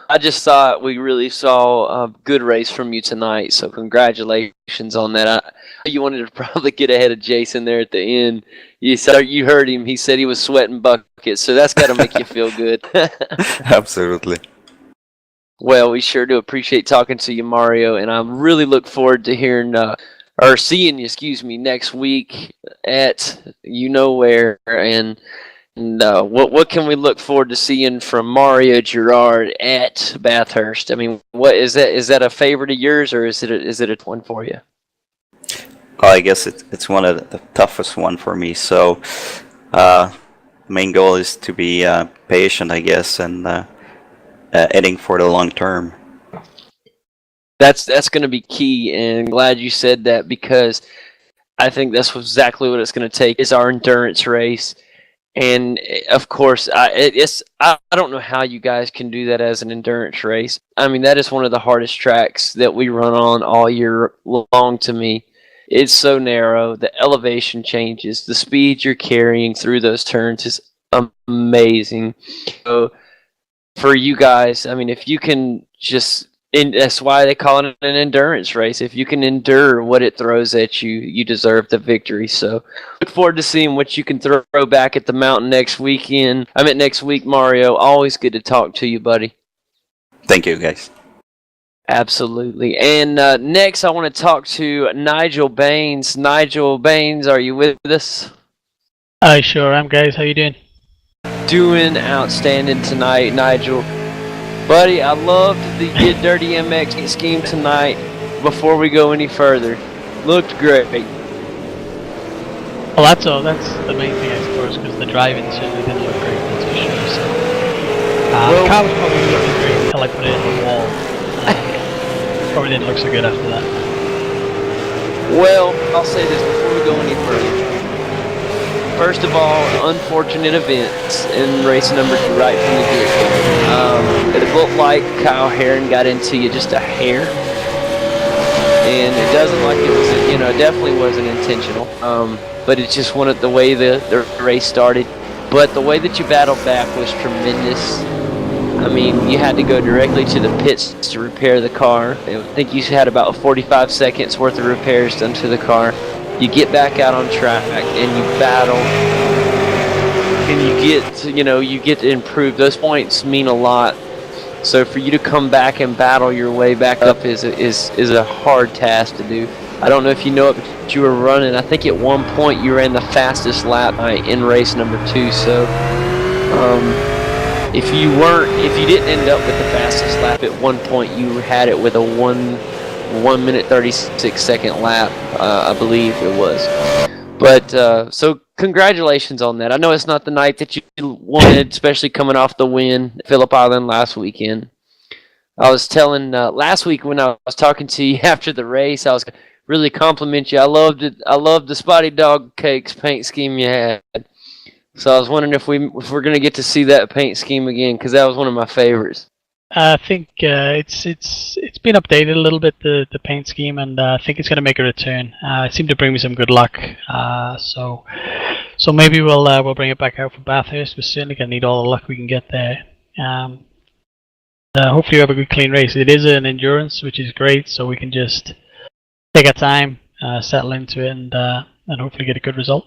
Speaker 1: I just thought we really saw a good race from you tonight, so congratulations on that. You wanted to probably get ahead of Jason there at the end. You heard him. He said he was sweating buckets, so that's got to make you feel good.
Speaker 5: Absolutely.
Speaker 1: Well, we sure do appreciate talking to you, Mario, and I really look forward to hearing or seeing you, excuse me, next week at you know where, and what can we look forward to seeing from Mario Girard at Bathurst? I mean, what is that? Is that a favorite of yours, or is it a one for you?
Speaker 5: Well, I guess it's one of the toughest one for me. So, main goal is to be patient, I guess, and heading for the long term.
Speaker 1: That's going to be key, and glad you said that, because I think that's exactly what it's going to take is our endurance race. And of course, I don't know how you guys can do that as an endurance race. I mean, that is one of the hardest tracks that we run on all year long to me. It's so narrow, the elevation changes, the speed you're carrying through those turns is amazing. So for you guys, I mean, if you can just, and that's why they call it an endurance race. If you can endure what it throws at you, you deserve the victory. So look forward to seeing what you can throw back at the mountain next weekend. Next week, Mario. Always good to talk to you, buddy.
Speaker 5: Thank you, guys.
Speaker 1: Absolutely. And next, I want to talk to Nigel Baines. Nigel Baines, are you with us?
Speaker 6: I sure am, guys. How you doing?
Speaker 1: Doing outstanding tonight, Nigel. Buddy, I loved the Get Dirty MX scheme tonight. Before we go any further, looked great.
Speaker 6: Well, that's all. That's the main thing, I suppose, because the driving certainly didn't look great. That's for sure. So, the car was probably looking great until I put it in the wall. Probably didn't look so good after that.
Speaker 1: Well, I'll say this before we go any further. First of all, unfortunate events in race number 2 right from the get-go. It looked like Kyle Herron got into you just a hair, and it doesn't like it was, it definitely wasn't intentional. But it's just one of the way the race started. But the way that you battled back was tremendous. I mean, you had to go directly to the pits to repair the car. I think you had about 45 seconds worth of repairs done to the car. You get back out on track and you battle, and you get to improve. Those points mean a lot. So for you to come back and battle your way back up is a hard task to do. I don't know if you know it, but you were running. I think at one point you ran the fastest lap in race number 2. So if you didn't end up with the fastest lap at one point, you had it with a 1 minute 36 second lap, I believe it was. But so congratulations on that. I know it's not the night that you wanted, especially coming off the win at Phillip Island last weekend. I was telling last week when I was talking to you after the race, I was really compliment you. I loved it. I loved the Spotty Dog Cakes paint scheme you had. So I was wondering if we're gonna get to see that paint scheme again, because that was one of my favorites.
Speaker 6: I think it's been updated a little bit, the paint scheme, and I think it's going to make a return. It seemed to bring me some good luck, so maybe we'll bring it back out for Bathurst. We're certainly going to need all the luck we can get there. hopefully we have a good clean race. It is an endurance, which is great, so we can just take our time, settle into it, and hopefully get a good result.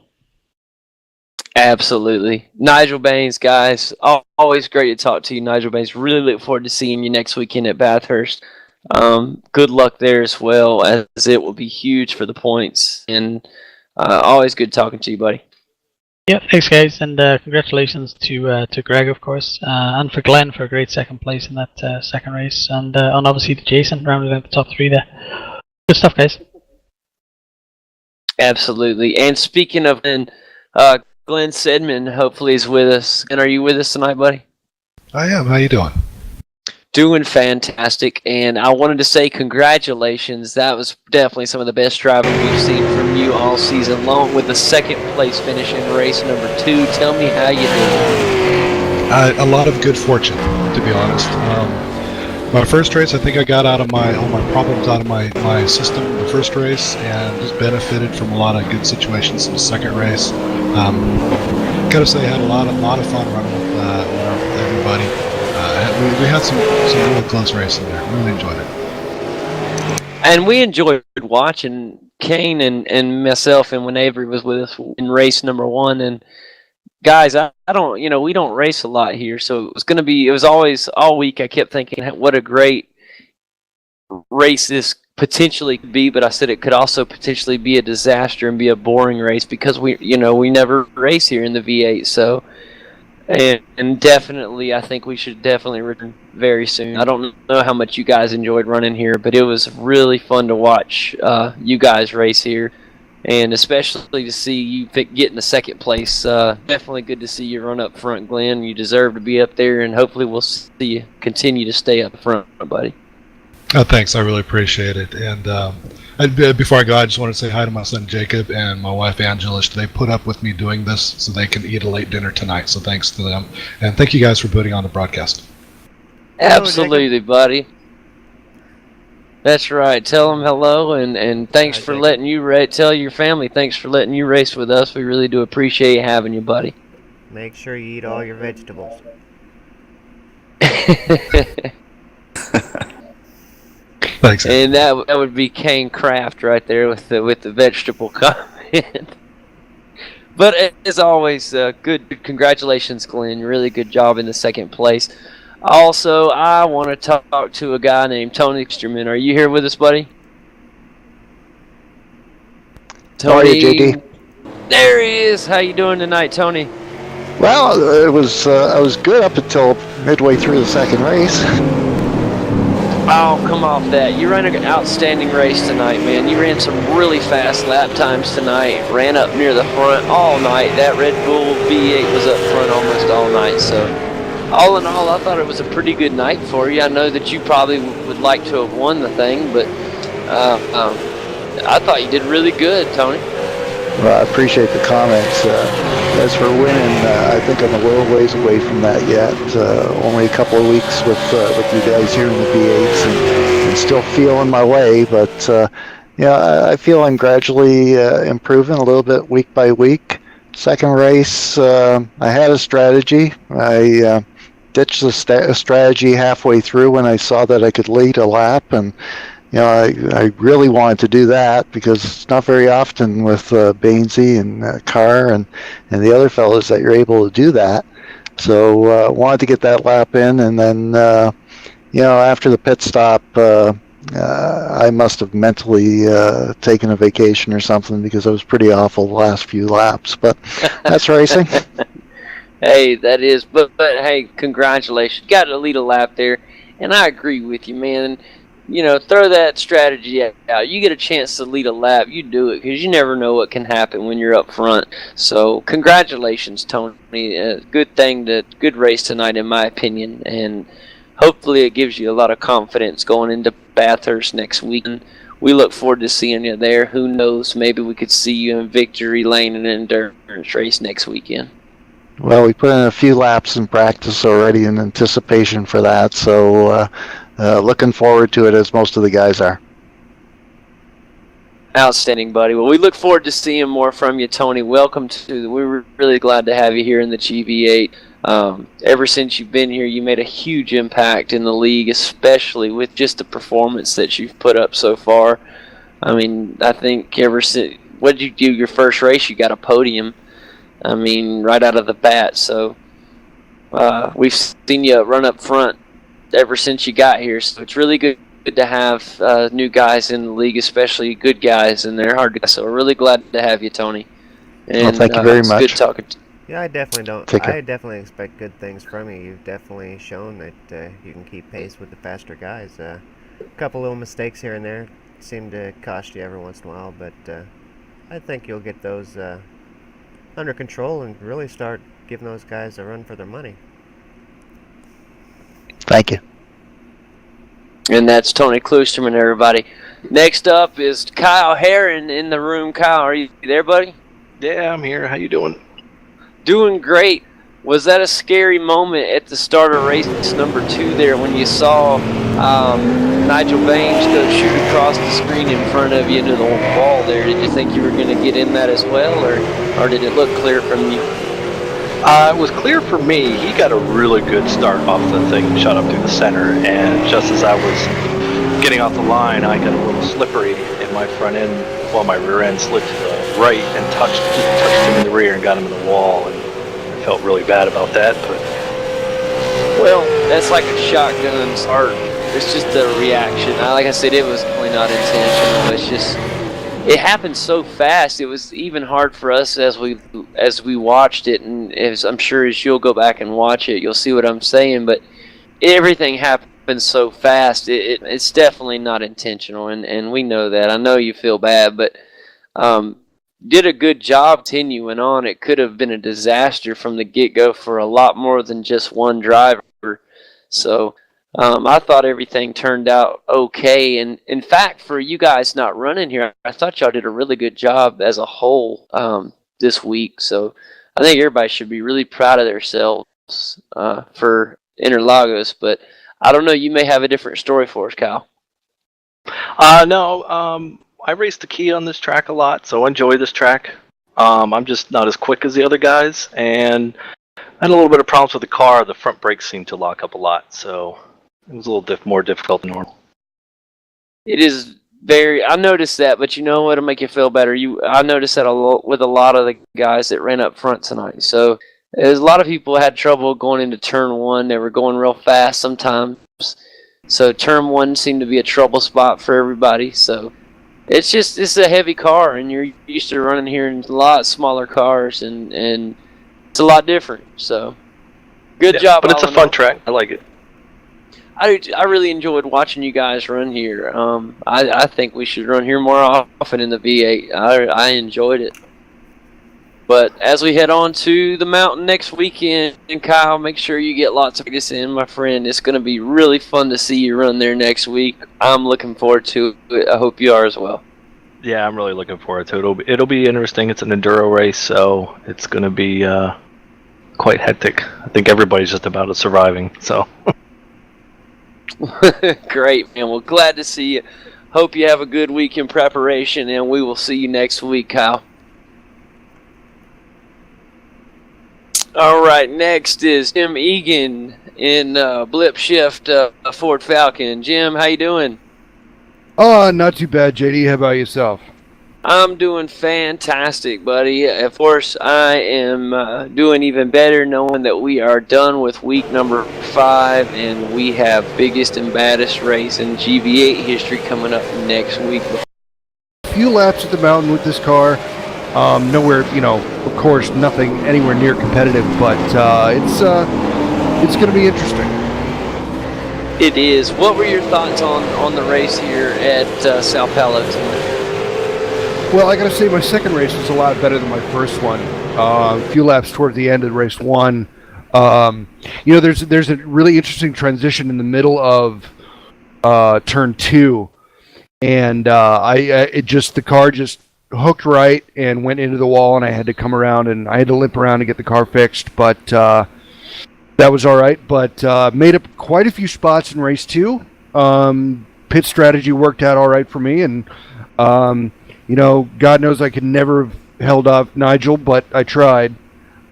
Speaker 1: Absolutely. Nigel Baines, guys, always great to talk to you, Nigel Baines. Really look forward to seeing you next weekend at Bathurst. Good luck there as well, as it will be huge for the points. And always good talking to you, buddy.
Speaker 6: Yeah, thanks guys, and congratulations to Greg, of course, and for Glenn for a great second place in that second race, and obviously to Jason rounding out the top 3 there. Good stuff, guys.
Speaker 1: Absolutely. And speaking of Glenn Sedman hopefully is with us. And are you with us tonight, buddy?
Speaker 7: I am. How you doing?
Speaker 1: Doing fantastic, and I wanted to say congratulations. That was definitely some of the best driving we've seen from you all season long, with the second place finish in race number 2. Tell me how you did.
Speaker 7: A lot of good fortune, to be honest. My first race, I think I got all my problems out of my system in the first race, and just benefited from a lot of good situations in the second race. Gotta say, I had a lot of fun running with everybody. We had some really close racing there. Really enjoyed it.
Speaker 1: And we enjoyed watching Kane and myself, and when Avery was with us in race number 1. And guys, I don't, we don't race a lot here, so it was always all week. I kept thinking what a great race this potentially could be, but I said it could also potentially be a disaster and be a boring race because we never race here in the V8. So. And definitely, I think we should definitely return very soon. I don't know how much you guys enjoyed running here, but it was really fun to watch you guys race here, and especially to see you get in the second place. Definitely good to see you run up front, Glenn. You deserve to be up there, and hopefully we'll see you continue to stay up front, buddy.
Speaker 7: Thanks, I really appreciate it. And before I go, I just want to say hi to my son Jacob and my wife Angela. They put up with me doing this so they can eat a late dinner tonight. So thanks to them, and thank you guys for putting on the broadcast.
Speaker 1: Absolutely, buddy. That's right. Tell them hello, and thanks for letting you tell your family thanks for letting you race with us. We really do appreciate having you, buddy.
Speaker 2: Make sure you eat all your vegetables.
Speaker 7: Thanks.
Speaker 1: And that would be Kane Kraft right there with the vegetable comment. But as always, good. Congratulations, Glenn. Really good job in the second place. Also, I want to talk to a guy named Tony Exterman. Are you here with us, buddy? Tony,
Speaker 8: how are you, JD?
Speaker 1: There he is. How you doing tonight, Tony?
Speaker 8: Well, I was good up until midway through the second race.
Speaker 1: Oh, come off that. You ran an outstanding race tonight, man. You ran some really fast lap times tonight. Ran up near the front all night. That Red Bull V8 was up front almost all night. So, all in all, I thought it was a pretty good night for you. I know that you probably would like to have won the thing, but I thought you did really good, Tony.
Speaker 8: Well, I appreciate the comments. As for winning, I think I'm a little ways away from that yet. Only a couple of weeks with you guys here in the V8s, and still feeling my way. But I feel I'm gradually improving a little bit week by week. Second race, I had a strategy. I ditched the strategy halfway through when I saw that I could lead a lap, and I really wanted to do that because it's not very often with Bainesy and Carr and the other fellas that you're able to do that. So wanted to get that lap in, and then after the pit stop, I must have mentally taken a vacation or something because I was pretty awful the last few laps. But that's racing.
Speaker 1: Hey, that is. But hey, congratulations! Got to lead a lap there, and I agree with you, man. Throw that strategy out. You get a chance to lead a lap, you do it, because you never know what can happen when you're up front. So, congratulations, Tony. Good race tonight, in my opinion, and hopefully it gives you a lot of confidence going into Bathurst next week. And we look forward to seeing you there. Who knows? Maybe we could see you in victory lane and endurance race next weekend.
Speaker 8: Well, we put in a few laps in practice already in anticipation for that, so looking forward to it as most of the guys are.
Speaker 1: Outstanding, buddy. Well, we look forward to seeing more from you, Tony. Welcome to. We're really glad to have you here in the GV8. Ever since you've been here, you made a huge impact in the league, especially with just the performance that you've put up so far. I mean, I think ever since, what did you do your first race? You got a podium. I mean, right out of the bat. So we've seen you run up front ever since you got here. So it's really good to have new guys in the league, especially good guys, and they're hard to. So we're really glad to have you, Tony. And
Speaker 8: Well, thank you very
Speaker 1: it's
Speaker 8: much.
Speaker 1: good talking to you.
Speaker 2: Yeah, I definitely don't.
Speaker 8: Take care.
Speaker 2: I definitely expect good things from you. You've definitely shown that you can keep pace with the faster guys. A couple little mistakes here and there seem to cost you every once in a while, but I think you'll get those under control and really start giving those guys a run for their money.
Speaker 8: Thank you.
Speaker 1: And that's Tony Klusterman, everybody. Next up is Kyle Herron in the room. Kyle, are you there, buddy?
Speaker 9: Yeah, I'm here. How you doing?
Speaker 1: Doing great. Was that a scary moment at the start of race number 2 there when you saw Nigel Baines go shoot across the screen in front of you into the wall there? Did you think you were going to get in that as well, or did it look clear from you?
Speaker 9: It was clear for me. He got a really good start off the thing and shot up through the center, and just as I was getting off the line, I got a little slippery in my front end, while my rear end slid to the right and touched him in the rear and got him in the wall, and I felt really bad about that. But
Speaker 1: well, that's like a shotgun start. It's just a reaction. Like I said, it was definitely not intentional. It's just, it happened so fast. It was even hard for us as we watched it, and as I'm sure as you'll go back and watch it, you'll see what I'm saying. But everything happened so fast. It's definitely not intentional, and we know that. I know you feel bad, but did a good job continuing on. It could have been a disaster from the get-go for a lot more than just one driver. So I thought everything turned out okay. And in fact, for you guys not running here, I thought y'all did a really good job as a whole this week. So I think everybody should be really proud of themselves for Interlagos. But I don't know, you may have a different story for us, Kyle.
Speaker 9: No, I race the key on this track a lot, so I enjoy this track. I'm just not as quick as the other guys, and I had a little bit of problems with the car. The front brakes seemed to lock up a lot, so it was a little more difficult than normal.
Speaker 1: It is very. I noticed that, but you know what'll make you feel better? I noticed that with a lot of the guys that ran up front tonight. So there's a lot of people had trouble going into turn 1. They were going real fast sometimes. So turn 1 seemed to be a trouble spot for everybody. So it's a heavy car, and you're used to running here in a lot smaller cars, and it's a lot different. So good job.
Speaker 9: But it's a fun track. I like it.
Speaker 1: I really enjoyed watching you guys run here. I think we should run here more often in the V8. I enjoyed it. But as we head on to the mountain next weekend, and Kyle, make sure you get lots of practice in, my friend. It's going to be really fun to see you run there next week. I'm looking forward to it. I hope you are as well.
Speaker 9: Yeah, I'm really looking forward to it. It'll be interesting. It's an enduro race, so it's going to be quite hectic. I think everybody's just about surviving. So.
Speaker 1: Great, man. Well, glad to see you. Hope you have a good week in preparation, and we will see you next week, Kyle. All right, next is Jim Egan in Blip Shift Ford Falcon. Jim, how you doing?
Speaker 10: Not too bad, JD. How about yourself?
Speaker 1: I'm doing fantastic, buddy. Of course, I am doing even better knowing that we are done with week number 5, and we have biggest and baddest race in GV8 history coming up next week.
Speaker 10: A few laps at the mountain with this car. Nowhere, of course, nothing anywhere near competitive, but it's going to be interesting.
Speaker 1: It is. What were your thoughts on the race here at Sao Paulo tonight?
Speaker 10: Well, I got to say my second race was a lot better than my first one. A few laps toward the end of race 1. There's a really interesting transition in the middle of turn 2, and the car just hooked right and went into the wall, and I had to come around and I had to limp around to get the car fixed, but that was all right. But made up quite a few spots in race 2. Pit strategy worked out all right for me, and God knows I could never have held off Nigel, but I tried.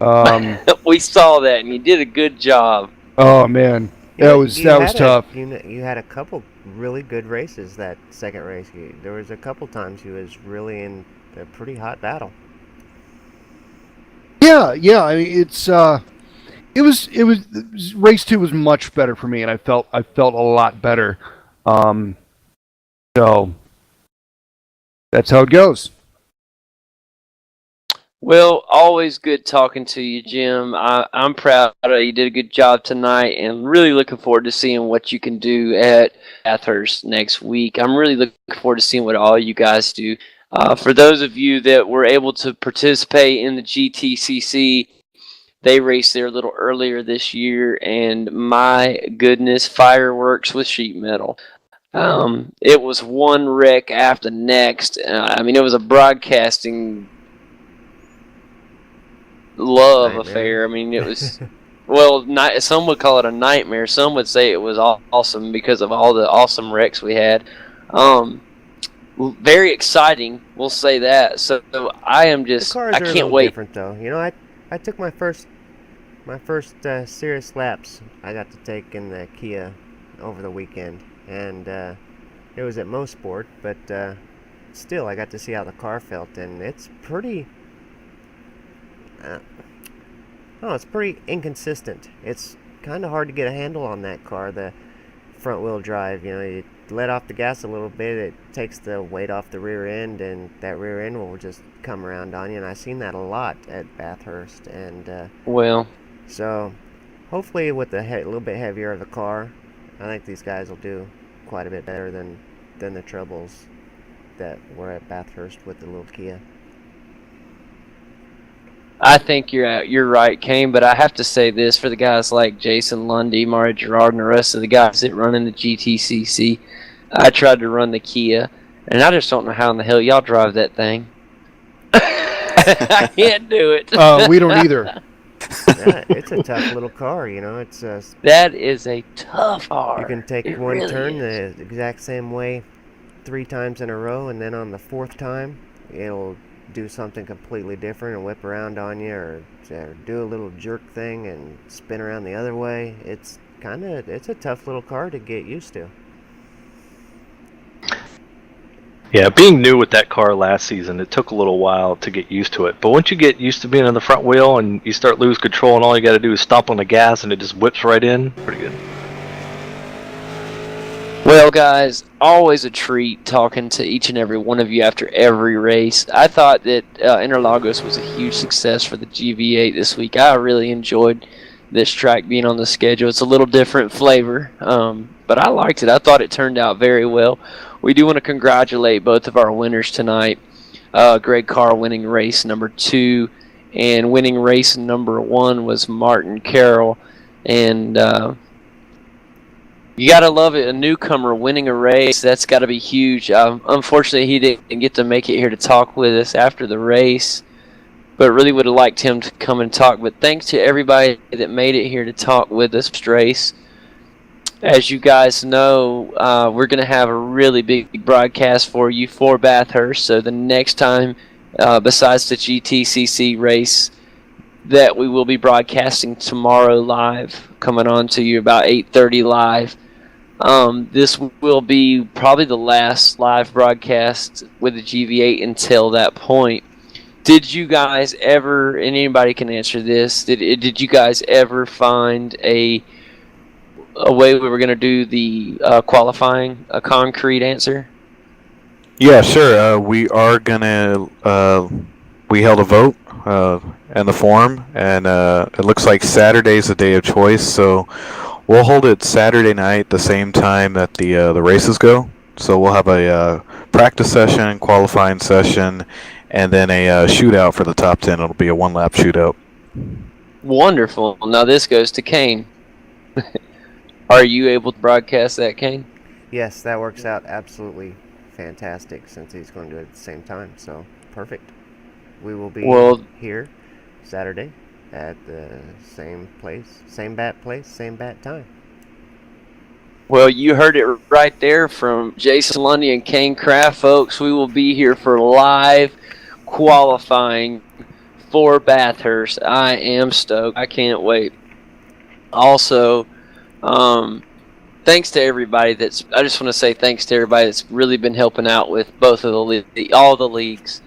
Speaker 1: We saw that, and you did a good job.
Speaker 10: Oh man, that was tough.
Speaker 2: You had a couple really good races that second race. There was a couple times you was really in a pretty hot battle.
Speaker 10: Yeah. I mean, it was race 2 was much better for me, and I felt a lot better. So that's how it goes.
Speaker 1: Well, always good talking to you, Jim. I'm proud of you. You did a good job tonight, and really looking forward to seeing what you can do at Bathurst next week. I'm really looking forward to seeing what all you guys do. For those of you that were able to participate in the GTCC, they raced there a little earlier this year, and my goodness, fireworks with sheet metal. It was one wreck after the next. I mean, it was a broadcasting love affair. I mean, it was, well, some would call it a nightmare. Some would say it was awesome because of all the awesome wrecks we had. Very exciting, we'll say that. So I am just, I can't wait.
Speaker 2: Different though, you know. I took my first serious laps. I got to take in the Kia over the weekend, and it was at Mosport, but still, I got to see how the car felt, and it's pretty. It's pretty inconsistent. It's kind of hard to get a handle on that car. The front wheel drive, you know, you let off the gas a little bit, it takes the weight off the rear end, and that rear end will just come around on you. And I've seen that a lot at Bathurst. And so hopefully with the little bit heavier of the car, I think these guys will do quite a bit better than the troubles that were at Bathurst with the little Kia.
Speaker 1: I think you're right, Kane, but I have to say this for the guys like Jason Lundy, Mario Gerard, and the rest of the guys that run in the GTCC. I tried to run the Kia, and I just don't know how in the hell y'all drive that thing. I can't do it.
Speaker 10: We don't either.
Speaker 2: Yeah, it's a tough little car, you know. It's
Speaker 1: that is a tough car.
Speaker 2: You can take one turn the exact same way 3 times in a row, and then on the 4th time, it'll do something completely different and whip around on you, or do a little jerk thing and spin around the other way. It's a tough little car to get used to.
Speaker 9: Yeah, being new with that car last season, it took a little while to get used to it. But once you get used to being on the front wheel and you start lose control, and all you got to do is stomp on the gas and it just whips right in, pretty good.
Speaker 1: Well, guys, always a treat talking to each and every one of you after every race. I thought that Interlagos was a huge success for the GV8 this week. I really enjoyed this track being on the schedule. It's a little different flavor, but I liked it. I thought it turned out very well. We do want to congratulate both of our winners tonight. Greg Carr winning race number 2, and winning race number 1 was Martin Carroll. And you got to love it. A newcomer winning a race, that's got to be huge. Unfortunately, he didn't get to make it here to talk with us after the race, but really would have liked him to come and talk. But thanks to everybody that made it here to talk with us, Strace. As you guys know, we're going to have a really big broadcast for you for Bathurst. So the next time, besides the GTCC race, that we will be broadcasting tomorrow live, coming on to you about 8:30 live. This will be probably the last live broadcast with the GV8 until that point. Did you guys ever, and anybody can answer this, did you guys ever find a way we were going to do the qualifying, a concrete answer?
Speaker 4: Yeah, sure. We are going to, we held a vote in the forum, and it looks like Saturday's the day of choice, so we'll hold it Saturday night the same time that the races go. So we'll have a practice session, qualifying session, and then a shootout for the top 10. It'll be a 1-lap shootout.
Speaker 1: Wonderful. Now this goes to Kane. Are you able to broadcast that, Kane?
Speaker 2: Yes, that works out absolutely fantastic since he's going to do it at the same time. So perfect. We will be here Saturday at the same place, same bat time.
Speaker 1: Well, you heard it right there from Jason Lundy and Kane Craft, folks. We will be here for live qualifying for Bathurst. I am stoked. I can't wait. Also, thanks to everybody I just want to say thanks to everybody that's really been helping out with both of all the leagues.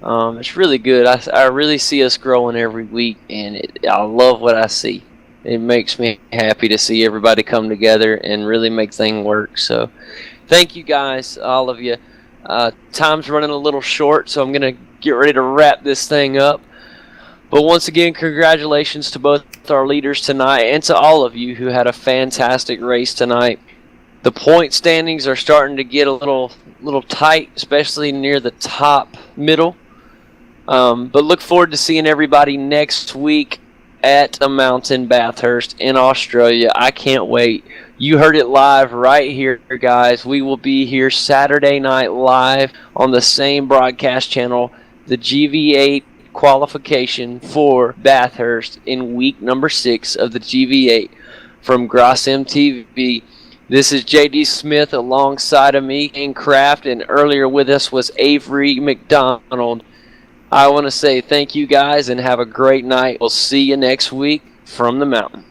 Speaker 1: It's really good. I really see us growing every week, and I love what I see. It makes me happy to see everybody come together and really make things work. So thank you guys, all of you. Time's running a little short, so I'm going to get ready to wrap this thing up. But once again, congratulations to both our leaders tonight and to all of you who had a fantastic race tonight. The point standings are starting to get a little tight, especially near the top middle. But look forward to seeing everybody next week at the Mountain Bathurst in Australia. I can't wait. You heard it live right here, guys. We will be here Saturday night live on the same broadcast channel, the GV8 qualification for Bathurst in week number 6 of the GV8 from Gross MTV. This is JD Smith alongside of me, King Kraft, and earlier with us was Avery McDonald. I want to say thank you guys and have a great night. We'll see you next week from the mountain.